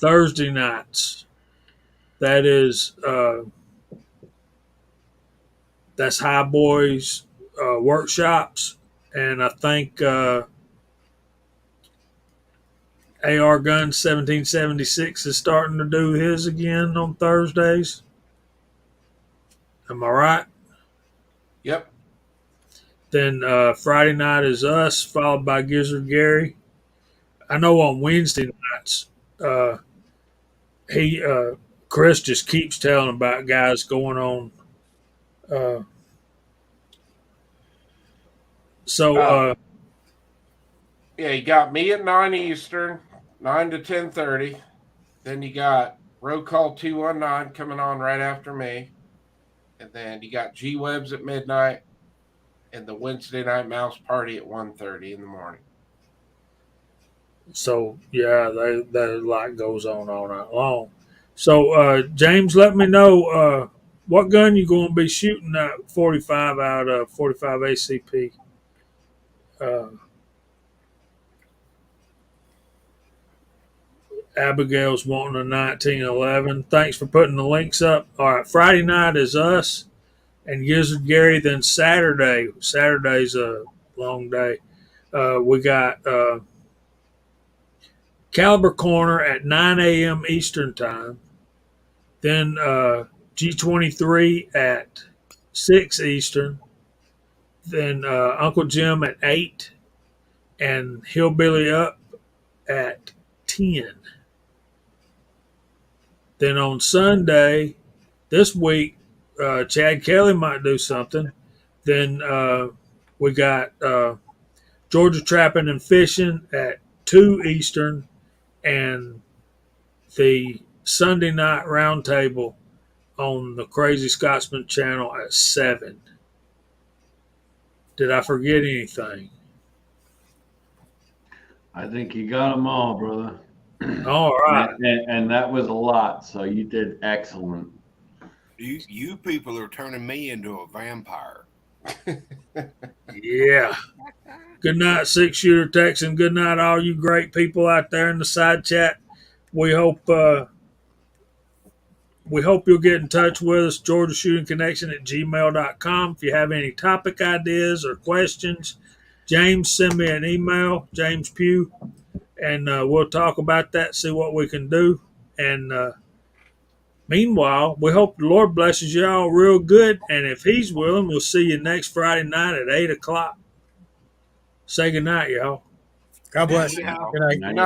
Thursday nights, that is that's High Boys workshops, and I think AR Gun 1776 is starting to do his again on Thursdays. Am I right? Yep. Then Friday night is us, followed by Gizzard Gary. I know on Wednesday nights, Chris just keeps telling about guys going on. Yeah, you got me at 9 Eastern, 9 to 10:30. Then you got Roll Call 219 coming on right after me. And then you got G Webs at midnight and the Wednesday night mouse party at 1:30 in the morning. So yeah, that like goes on all night long. So, James, let me know what gun you going to be shooting that 45 out of 45 ACP. Abigail's wanting a 1911. Thanks for putting the links up. All right, Friday night is us and Gizzard Gary. Then Saturday. Saturday's a long day. We got Caliber Corner at 9 a.m. Eastern Time. Then G23 at 6 Eastern. Then Uncle Jim at 8. And Hillbilly Up at 10. Then on Sunday, this week, Chad Kelly might do something. Then we got Georgia Trapping and Fishing at 2 Eastern and the Sunday night roundtable on the Crazy Scotsman channel at 7. Did I forget anything? I think you got them all, brother. All right. And that was a lot, so you did excellent. You people are turning me into a vampire. Yeah. Good night, 6-shooter Texan. Good night, all you great people out there in the side chat. We hope you'll get in touch with us, GeorgiaShootingConnection@gmail.com. If you have any topic ideas or questions, James, send me an email, James Pugh, and we'll talk about that, see what we can do. And meanwhile, we hope the Lord blesses you all real good. And if He's willing, we'll see you next Friday night at 8 o'clock. Say good night, y'all. God bless. Yeah. Good night. Now